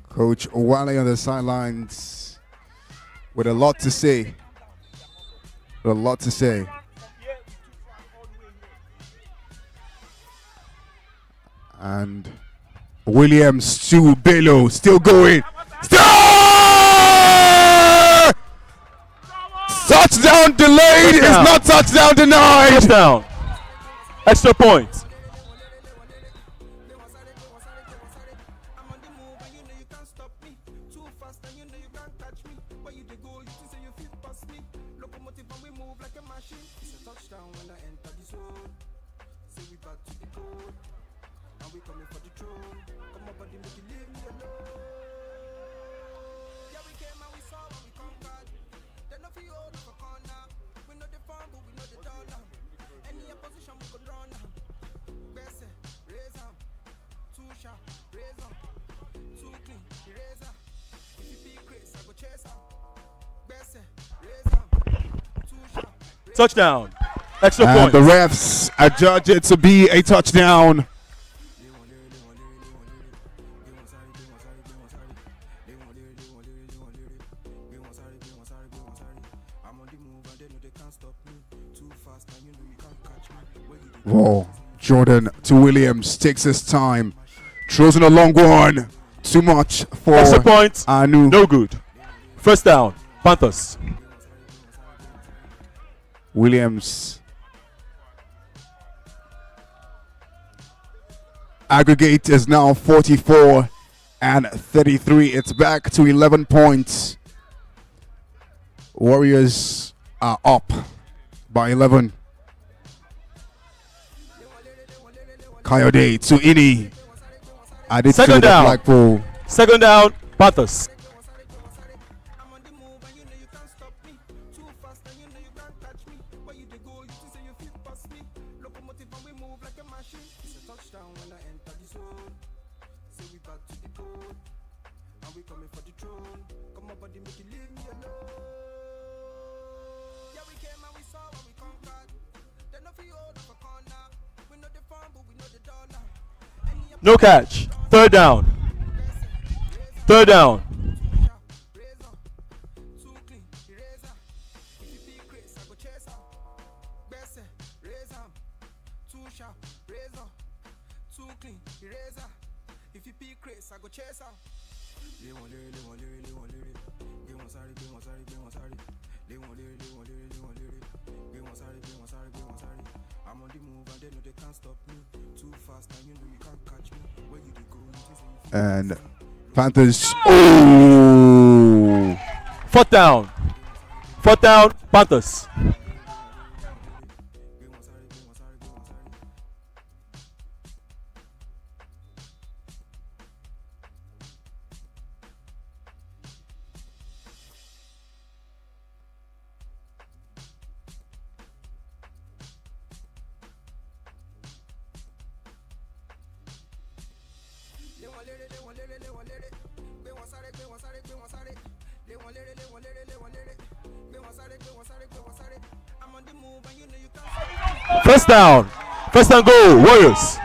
Coach Wale on the sidelines with a lot to say. With a lot to say. And Williams to Bello, still going. Touchdown delayed is not touchdown denied. touchdown. Extra point. Touchdown. Extra And point. the refs adjudge it to be a touchdown. Whoa. Jordan to Williams, takes his time, throws in a long one. Too much for Extra point. Anu. No good. First down. Panthers. Williams. Aggregate is now 44 and 33. It's back to 11 points. Warriors are up by 11. Coyote to Ini. Added to Second the down. Blackpool. Second down. Panthers. No catch. Third down. Third down. And Panthers. Oh! Fourth down. Fourth down. Panthers. First down. First and goal. Warriors.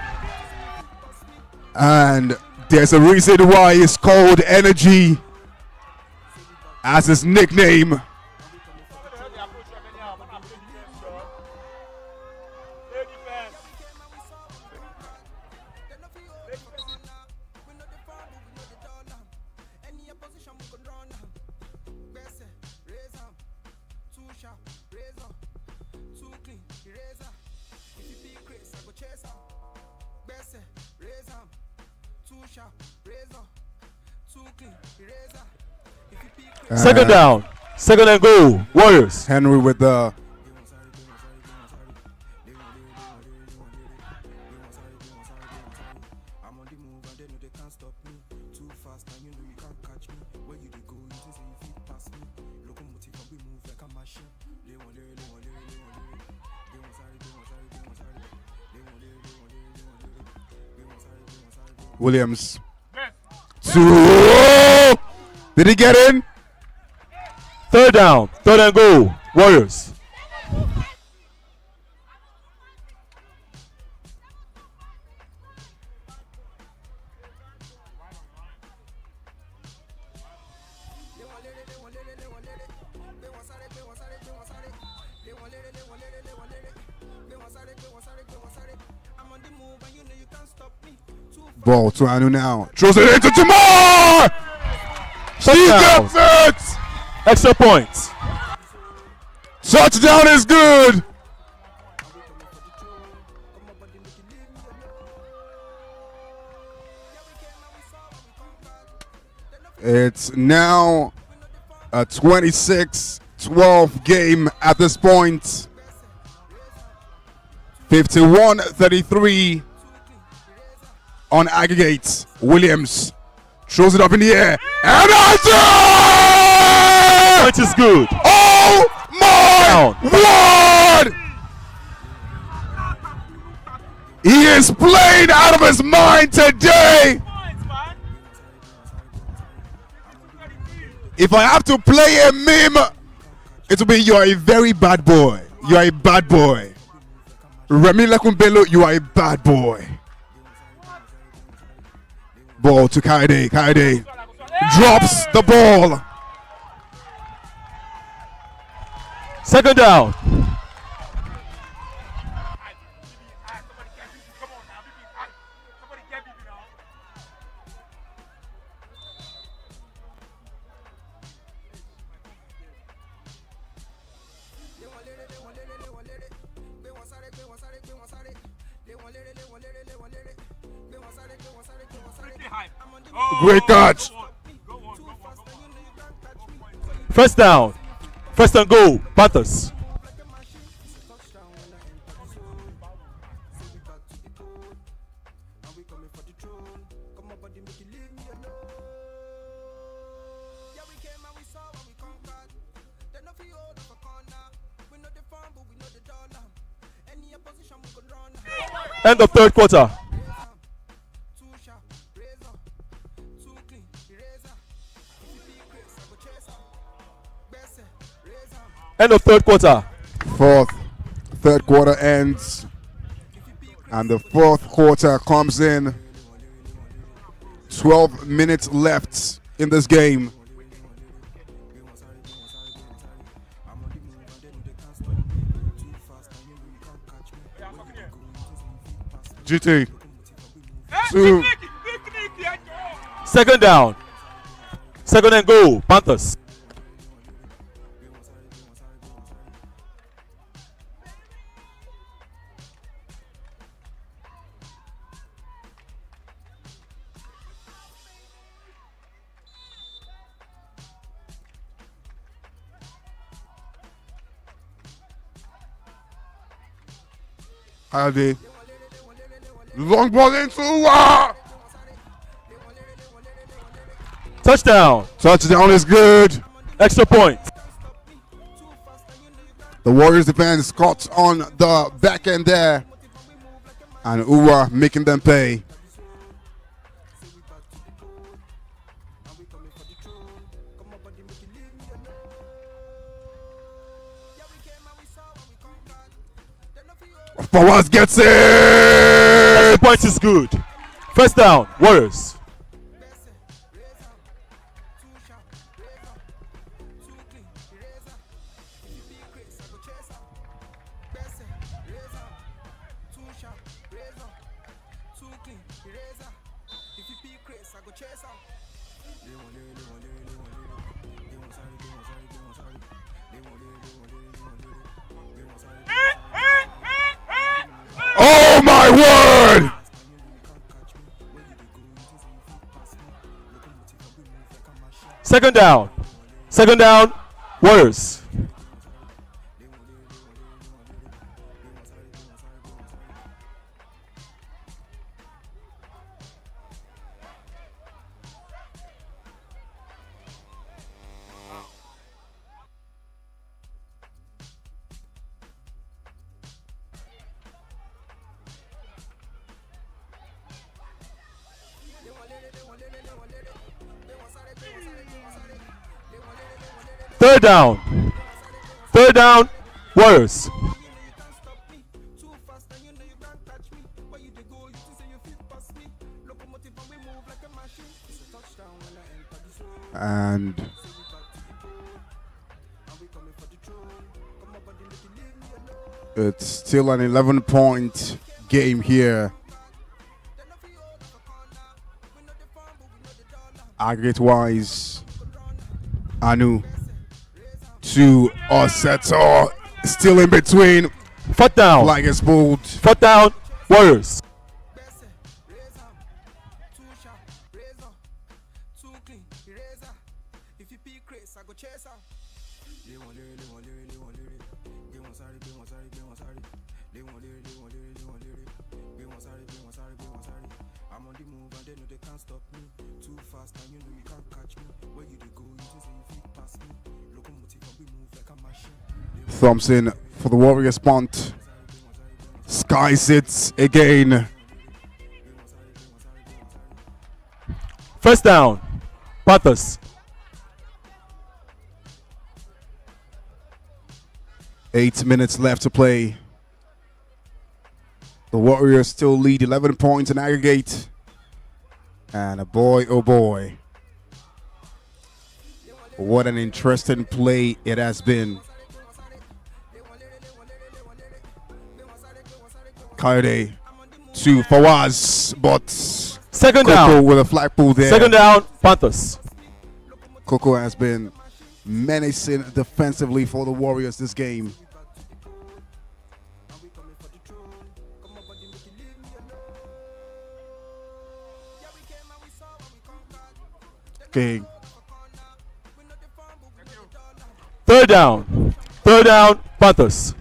And there's a reason why it's called Energy as his nickname. Second down. Second and goal. Warriors. Henry with the Williams. Two. Did he get in? Third down. Third and goal. Warriors. Ball to Anu now. Throws it into Jamar! He Touchdown. gets it! Extra points. Touchdown is good! It's now a 26-12 game at this point. 51-33 on aggregate. Williams throws it up in the air. And answer! Which is good. Oh my word! He is playing out of his mind today. If I have to play a meme, it will be you are a very bad boy. You are a bad boy. Remy Lekumbelo, you are a bad boy. Ball to Coed. Coed drops the ball. Second down. Great catch. First down. First and goal. Panthers. End of third quarter. End of third quarter. Third quarter ends, and the fourth quarter comes in. 12 minutes left in this game. GT. Two. Second down. Second and goal. Panthers. Hadi. Long ball into Touchdown. touchdown is good. Extra point. The Warriors defense caught on the back end there, and Uwa making them pay. Fawaz gets it. Extra point is good. First down. Warriors. Oh my word! Second down. Second down. Warriors. Third down. Third down. Warriors. And it's still an 11-point game here. Aggregate wise, Anu to Osseto, still in between. Fourth down. Flag is pulled. Fourth down. Warriors. Thompson for the Warriors punt. Skies it again. First down. Panthers. 8 minutes left to play. The Warriors still lead 11 points in aggregate. And boy, oh boy, what an interesting play it has been. Coed to Fawaz, but Second Coco down. with a flag pull there. Second down. Panthers. Coco has been menacing defensively for the Warriors this game. Okay. Third down. Third down. Panthers.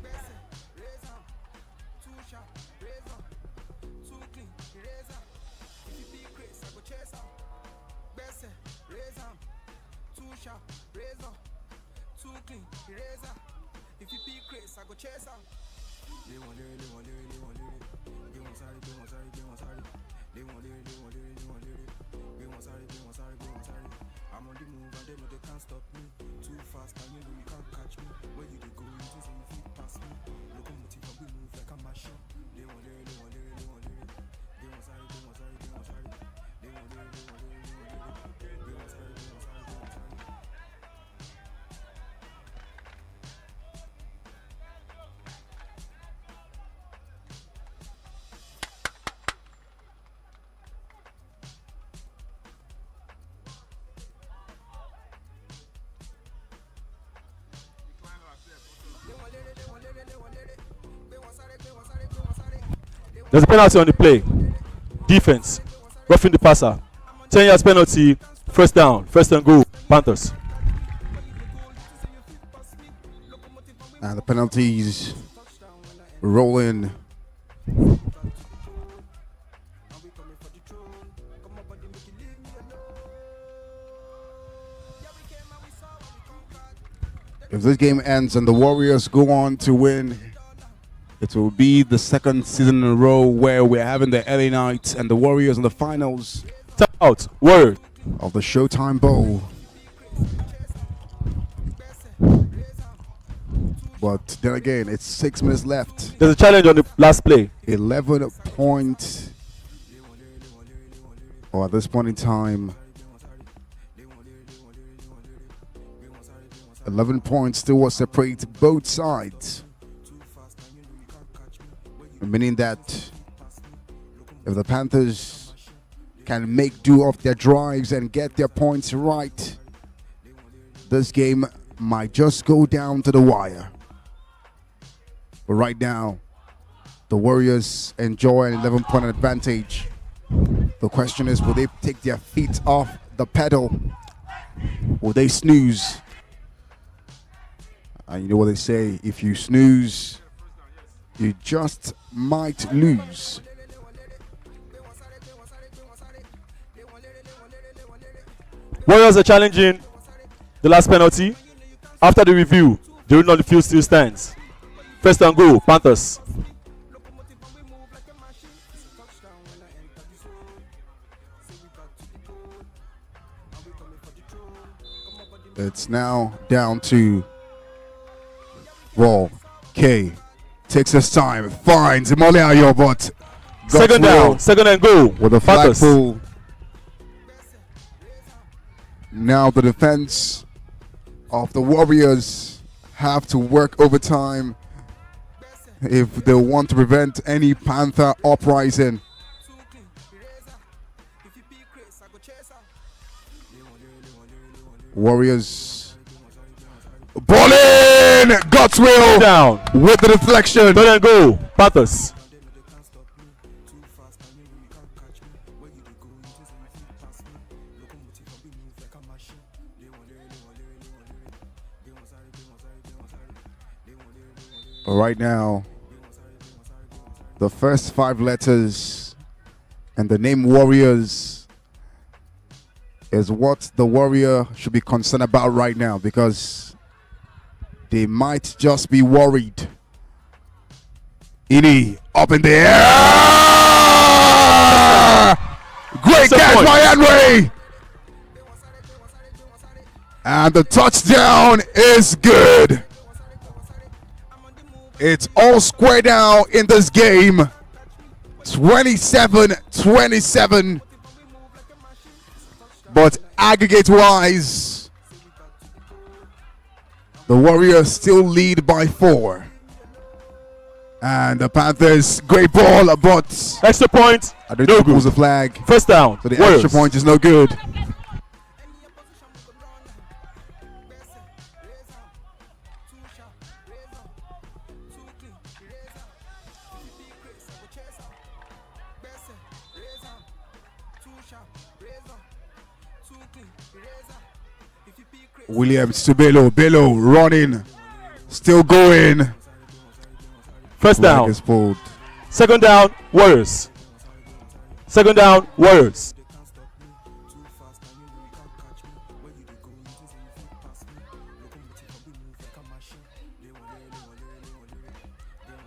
There's a penalty on the play. Defense. Roughing the passer. 10 yards penalty. First down. First and goal. Panthers. And the penalties rolling. If this game ends and the Warriors go on to win, it will be the second season in a row where we're having the LA Knights and the Warriors in the finals Time out. Word. of the Showtime Bowl. But then again, it's 6 minutes left. There's a challenge on the last play. 11 points. Or at this point in time, 11 points still will separate both sides. Meaning that if the Panthers can make do of their drives and get their points right, this game might just go down to the wire. But right now, the Warriors enjoy an 11-point advantage. The question is, will they take their feet off the pedal? Will they snooze? And you know what they say, if you snooze, you just might lose. Warriors are challenging the last penalty. After the review, the ruling on the field still stands. First and goal, Panthers. It's now down to Raw. K takes his time, finds Imole Ayo, but Second down, second and goal. with a Panthers. flagpole. Now the defense of the Warriors have to work overtime if they want to prevent any Panther uprising. Warriors balling, God's will Down, with the deflection. third and goal, Panthers. Right now, the first 5 letters and the name Warriors is what the Warrior should be concerned about right now, because they might just be worried. Ini up in the air. Great catch by Henry. And the touchdown is good. It's all square now in this game. 27-27. But aggregate wise, the Warriors still lead by 4. And the Panthers, great ball, but Extra point, I don't no think it was good. a flag. First down, So the Warriors. extra point is no good. Williams to Bello. Bello running. Still going. First Flag down, is pulled. second down, Warriors. Second down, Warriors.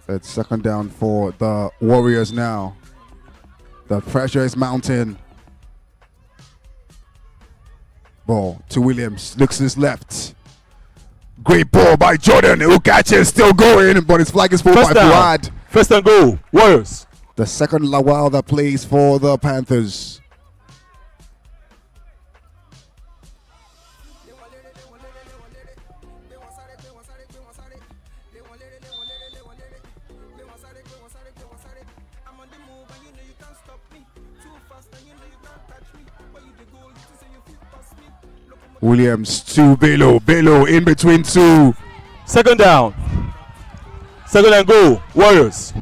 It's second down for the Warriors now. The pressure is mounting. Ball to Williams. Looks to his left. Great ball by Jordan, who catches, still going, but his flag is pulled First by down, Fuad. first and goal, Warriors. The second Lawal that plays for the Panthers. Williams to Bello. Bello in between 2. Second down, second and goal, Warriors.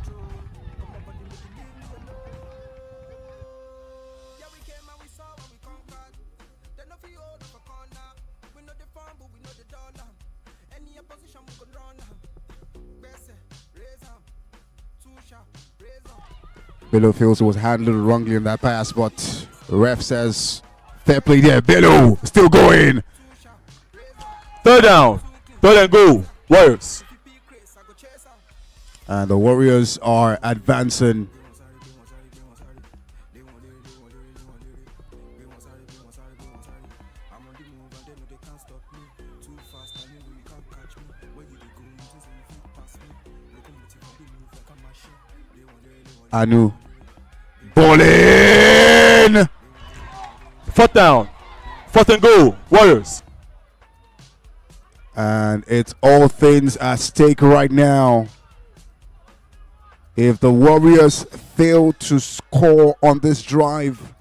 Bello feels it was handled wrongly in that pass, but ref says fair play there. Bello still going. Third down, third and goal, Warriors. And the Warriors are advancing. Anu. Bowling! Fourth down, fourth and goal, Warriors. And it's all things at stake right now. If the Warriors fail to score on this drive,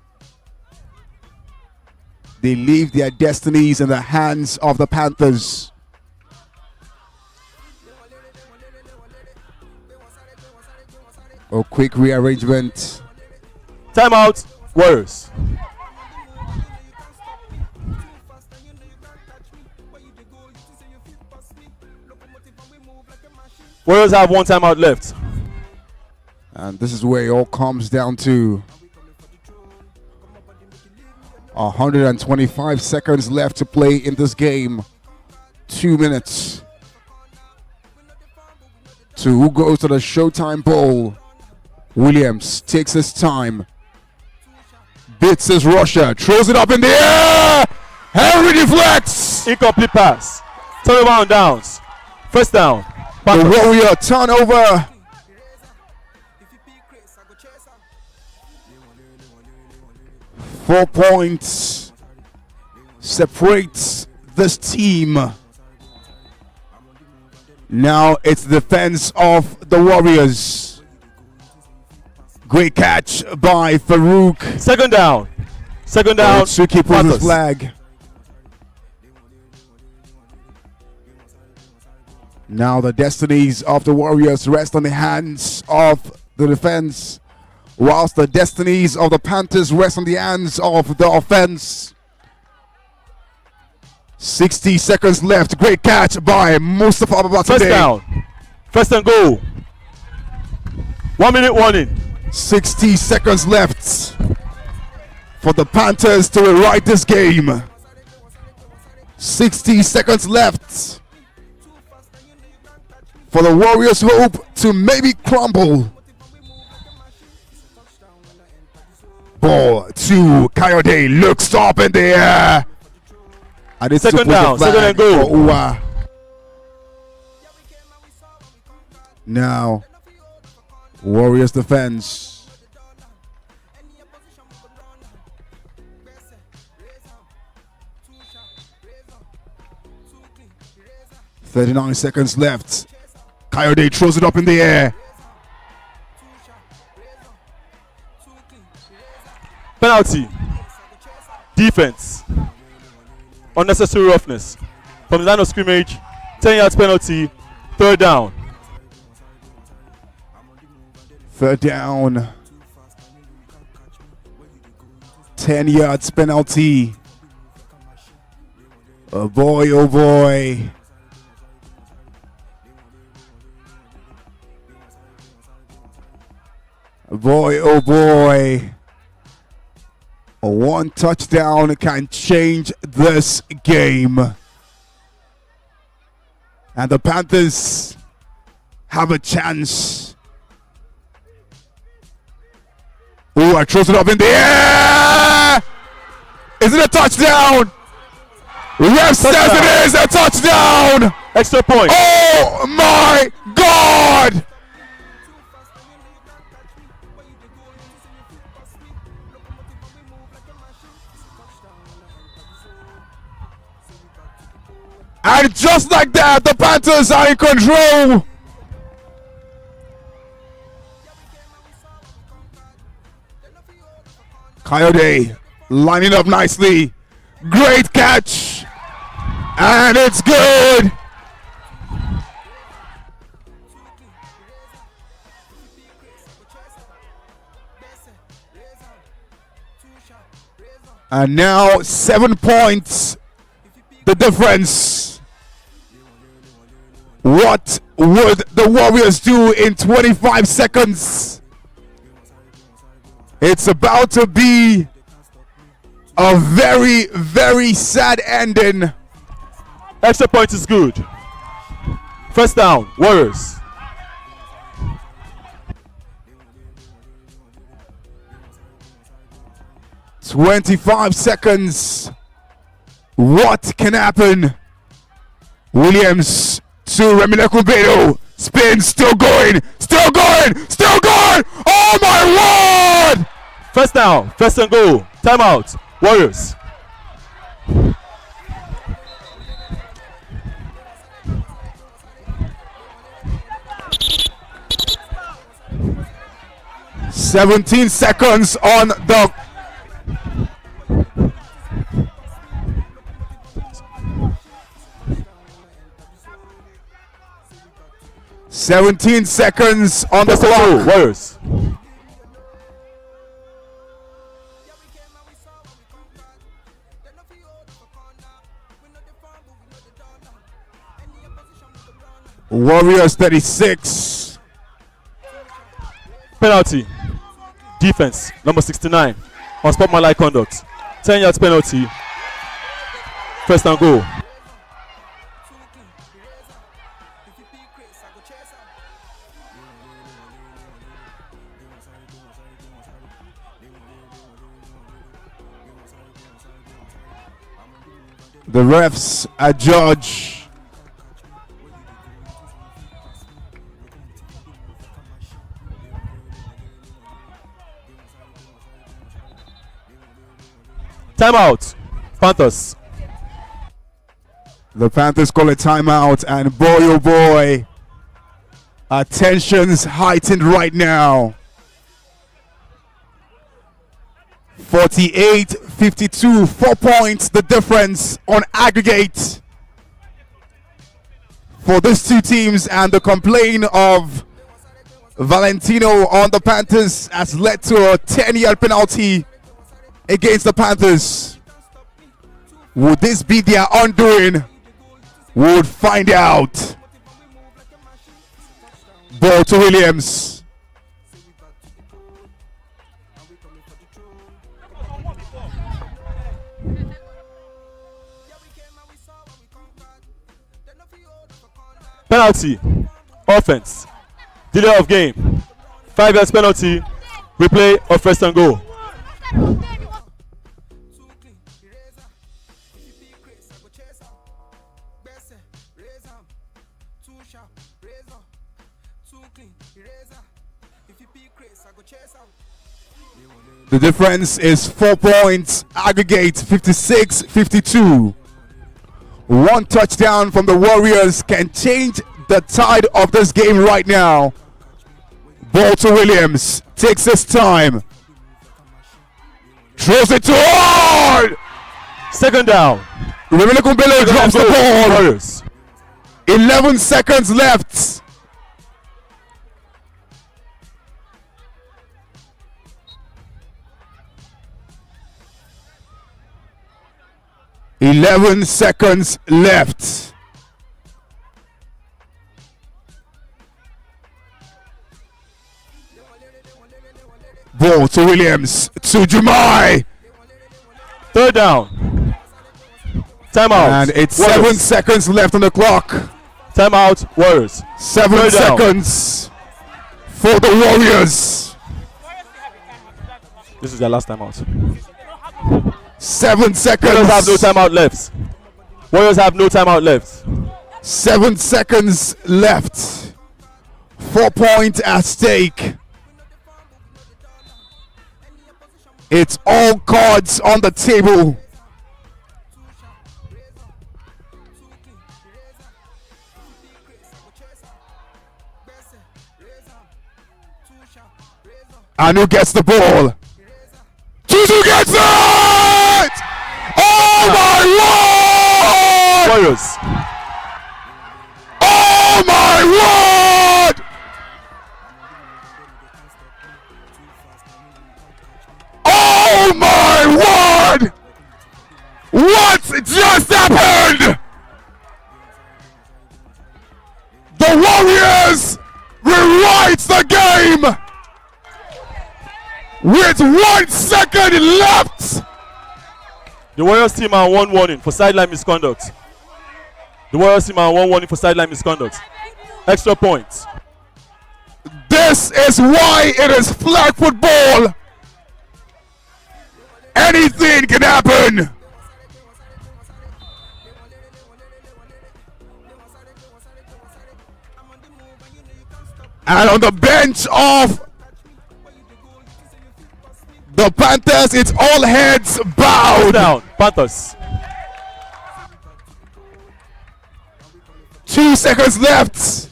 they leave their destinies in the hands of the Panthers. A quick rearrangement. Timeout, Warriors. Warriors have one timeout left. And this is where it all comes down to. 125 seconds left to play in this game. 2 minutes. To who goes to the Showtime Bowl. Williams takes his time. Beats his rusher. Throws it up in the air. Henry deflects. Incomplete pass. Turnover on downs. First down. The Panthers. Warrior turnover. 4 points separates this team. Now it's the defense of the Warriors. Great catch by Farouk. Second down. Second down. Suki pulls his Panthers. flag. Now the destinies of the Warriors rest on the hands of the defense, whilst the destinies of the Panthers rest on the hands of the offense. 60 seconds left. Great catch by Mustafa Ababatade. First down. First and goal. 1 minute warning. 60 seconds left for the Panthers to rewrite this game. 60 seconds left for the Warriors' hope to maybe crumble. Ball to Coyote, looks up in the air. And it's Second down, second and goal. for Uwa. Now, Warriors defense. "39 seconds left. Coyote throws it up in the air. Penalty. Defense. Unnecessary roughness. From the line of scrimmage. 10 yards penalty. Third down. Third down. 10 yards penalty. Oh boy, oh boy. Boy, oh boy. One touchdown can change this game. And the Panthers have a chance. Oh, I throws it up in the air. Is it a touchdown? Ref says it is a touchdown. Extra point. Oh my God. And just like that, the Panthers are in control. Coyote lining up nicely. Great catch. And it's good. And now 7 points. The difference. What would the Warriors do in 25 seconds? It's about to be a very, very sad ending. Extra point is good. First down. Warriors. "25 seconds. What can happen?" Williams to Remileko Beto. Spin, still going, still going, still going. Oh my word! First down. First and goal. Timeout. Warriors. "17 seconds on the 17 seconds on the First and goal. clock. Warriors. Warriors 36. Penalty. Defense. Number 69. Unsportsmanlike conduct. 10 yards penalty. First and goal. The refs adjudge. Timeout. Panthers. The Panthers call a timeout, and boy oh boy, attention's heightened right now. 48-52, 4 points the difference on aggregate for these two teams, and the complaint of Valentino on the Panthers has led to a 10-yard penalty against the Panthers. Would this be their undoing? We'll find out. Ball to Williams. Penalty. Offense. Delay of game. 5 yards penalty. Replay of first and goal. The difference is 4 points, aggregate 56-52. One touchdown from the Warriors can change the tide of this game right now. Ball to Williams, takes his time, throws it to hard. Second down. Remember Kumbele drops the ball. Warriors. 11 seconds left. Eleven seconds left. Ball to Williams, to Jumai. Third down. Timeout. And it's Warriors. 7 seconds left on the clock. Timeout. Warriors. 7 Third down. seconds for the Warriors. This is their last timeout. 7 seconds. Warriors have no timeout left. Warriors have no timeout left. 7 seconds left. 4 points at stake. It's all cards on the table. And who gets the ball? Tutu gets it! Oh my word! Warriors. Oh my word! Oh my word! What just happened? The Warriors rewrites the game with 1 second left. The Warriors team are 1 warning for sideline misconduct. The Warriors team are 1 warning for sideline misconduct. Extra points. This is why it is flag football. Anything can happen. And on the bench of the Panthers, it's all heads bowed. Down. Panthers. 2 seconds left.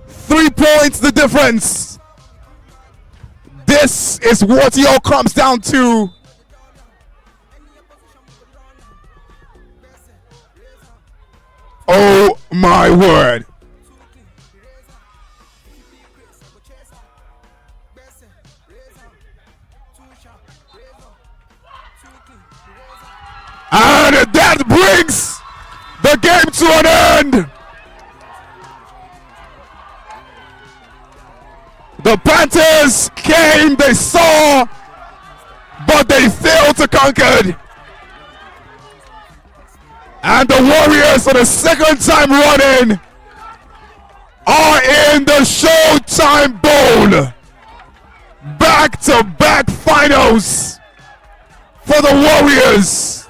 3 points the difference. This is what it all comes down to. Oh my word. And that brings the game to an end. The Panthers came, they saw, but they failed to conquer. And the Warriors, for the second time running, are in the Showtime Bowl. Back-to-back finals for the Warriors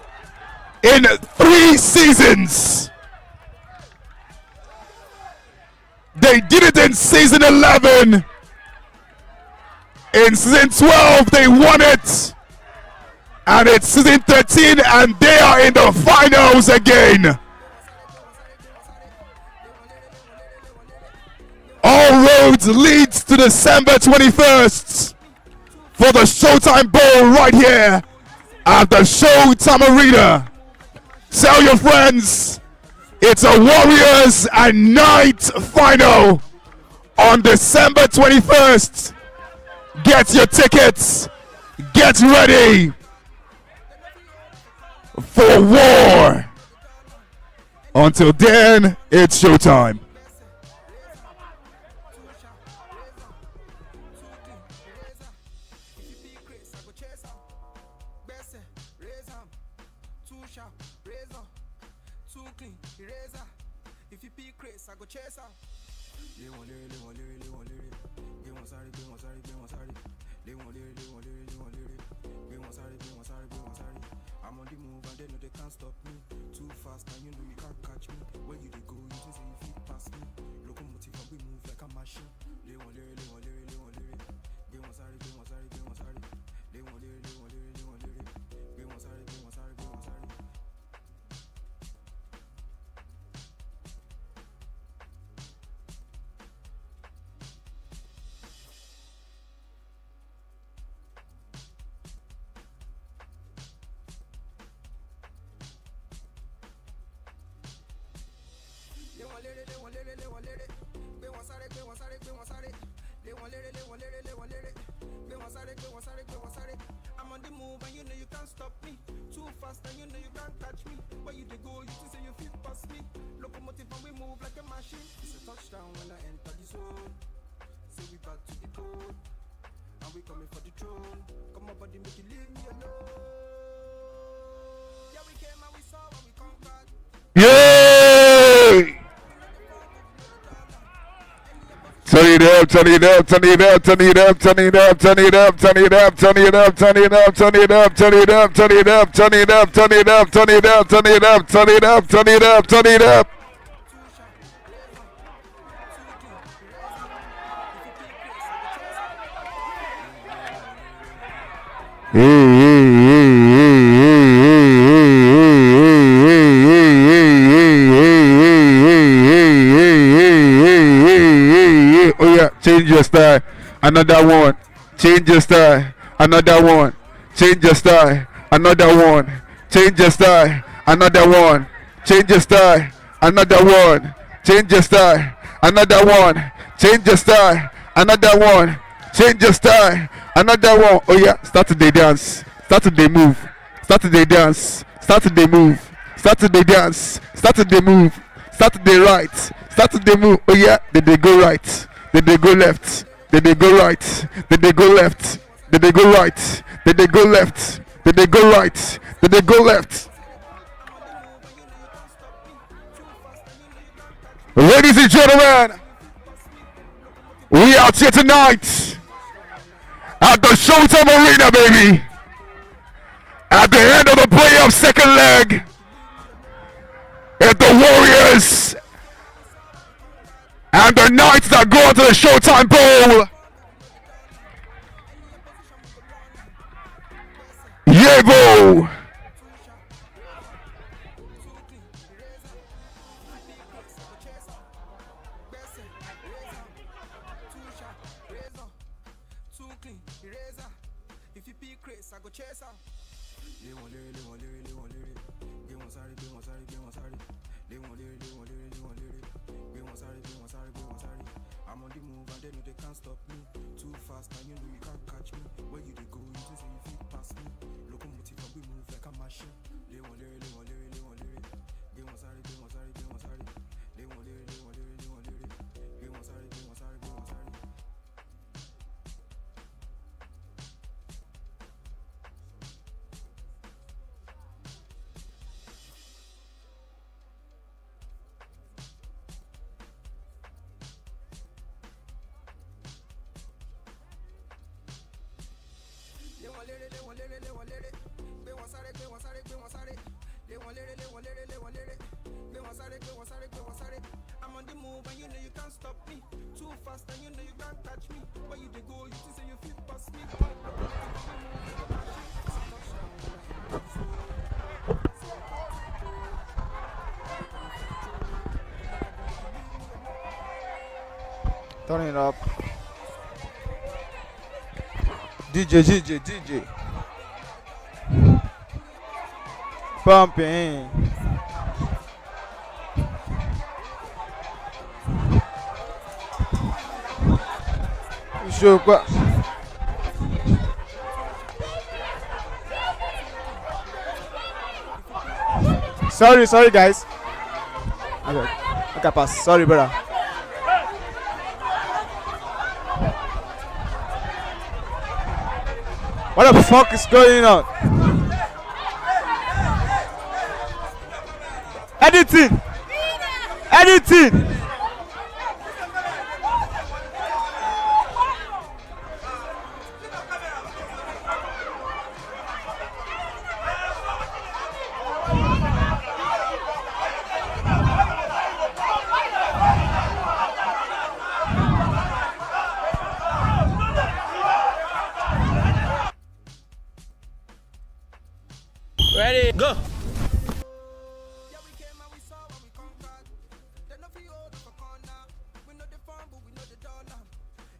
in 3 seasons. They did it in season 11. In season 12, they won it. And it's season 13, and they are in the finals again. All roads lead to December 21st for the Showtime Bowl right here at the Showtime Arena. Tell your friends, it's a Warriors and Knight final on December 21st. Get your tickets. Get ready for war. Until then, it's showtime. I'm on the move and they know they can't stop me. Too fast and you know you can't catch me. Where you they go, you think say you fit pass me. Locomotive and we move like a machine. They want lyric, they want lyric, they want lyric. They want sorry, they want sorry, they want sorry. They want lyric, they want lyric, they want lyric. They want sorry, they want sorry, they want sorry. I'm on the move and you know you can't stop me. Too fast and you know you can't catch me. Where you they go, you think say you fit past me. Locomotive and we move like a machine. It's a touchdown when I enter the zone. Say we back to the code. And we coming for the throne. Come on buddy, make you leave me alone. Yeah, we came and we saw and we conquered. Yay! Turn it up, turn it up, turn it up, turn it up, turn it up, turn it up, turn it up, turn it up, turn it up, turn it up, turn it up, turn it up, turn it up, turn it up, turn it up, turn it up, turn it up, turn it up, turn it up. Oh yeah, change your style. Another one. Change your style. Another one. Change your style. Another one. Change your style. Another one. Change your style. Another one. Change your style. Another one. Change your style. Another one. Change your style. Another one. Oh yeah, start to the dance. Start to the move. Start to the dance. Start to the move. Start to the dance. Start to the move. Start to the right. Start to the move. Oh yeah, did they go right? Did they go left? Did they go right? Did they go left? Did they go right? Did they go left? Did they go right? Did they go left? Ladies and gentlemen, we out here tonight at the Showtime Arena, baby. At the end of the playoff second leg, at the Warriors and the Knights that go into the Showtime Bowl. Yebo. If you be Chris, I go chase her. They want lyric, they want lyric, they want lyric. They want sorry, they want sorry, they want sorry. They want lyric, they want lyric, they want lyric. They want sorry, they want sorry, they want sorry. I'm on the move and they know they can't stop me. Too fast and you know you can't catch me. Where you they go, you think say you fit pass me. Locomotive and we move like a machine. They want lyric, they want lyric, they want lyric. They want sorry, they want sorry, they want sorry. They want lyric, they want lyric, they want lyric. They want sorry, they want sorry, they want sorry. I'm on the move and you know you can't stop me. Too fast and you know you can't catch me. Where you dey go, you think say you fit pass me. Turn it up. DJ. Pumping. Show up. Sorry guys. Okay, pass. Sorry, brother. What the fuck is going on? Editing. Ready, go. Yeah, we came and we saw and we conquered. They no feel hold up a corner. We know the farm, but we know the dollar.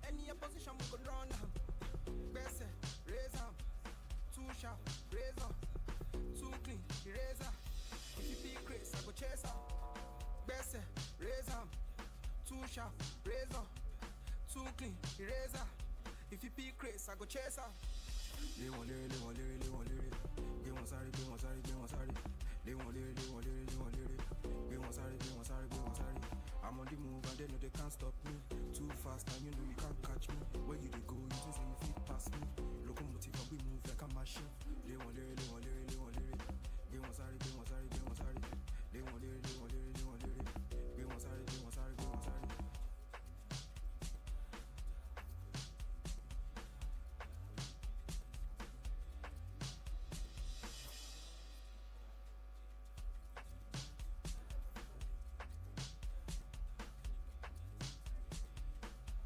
Any opposition we could run them. Best raise them. Too sharp, razor. Too clean, eraser. If you be Chris, I go chase her. Best raise them. Too sharp, razor. Too clean, eraser. If you be Chris, I go chase her. They want lyric. They want sorry. They want lyric. I'm on the move and they know they can't stop me. Too fast and you know you can't catch me.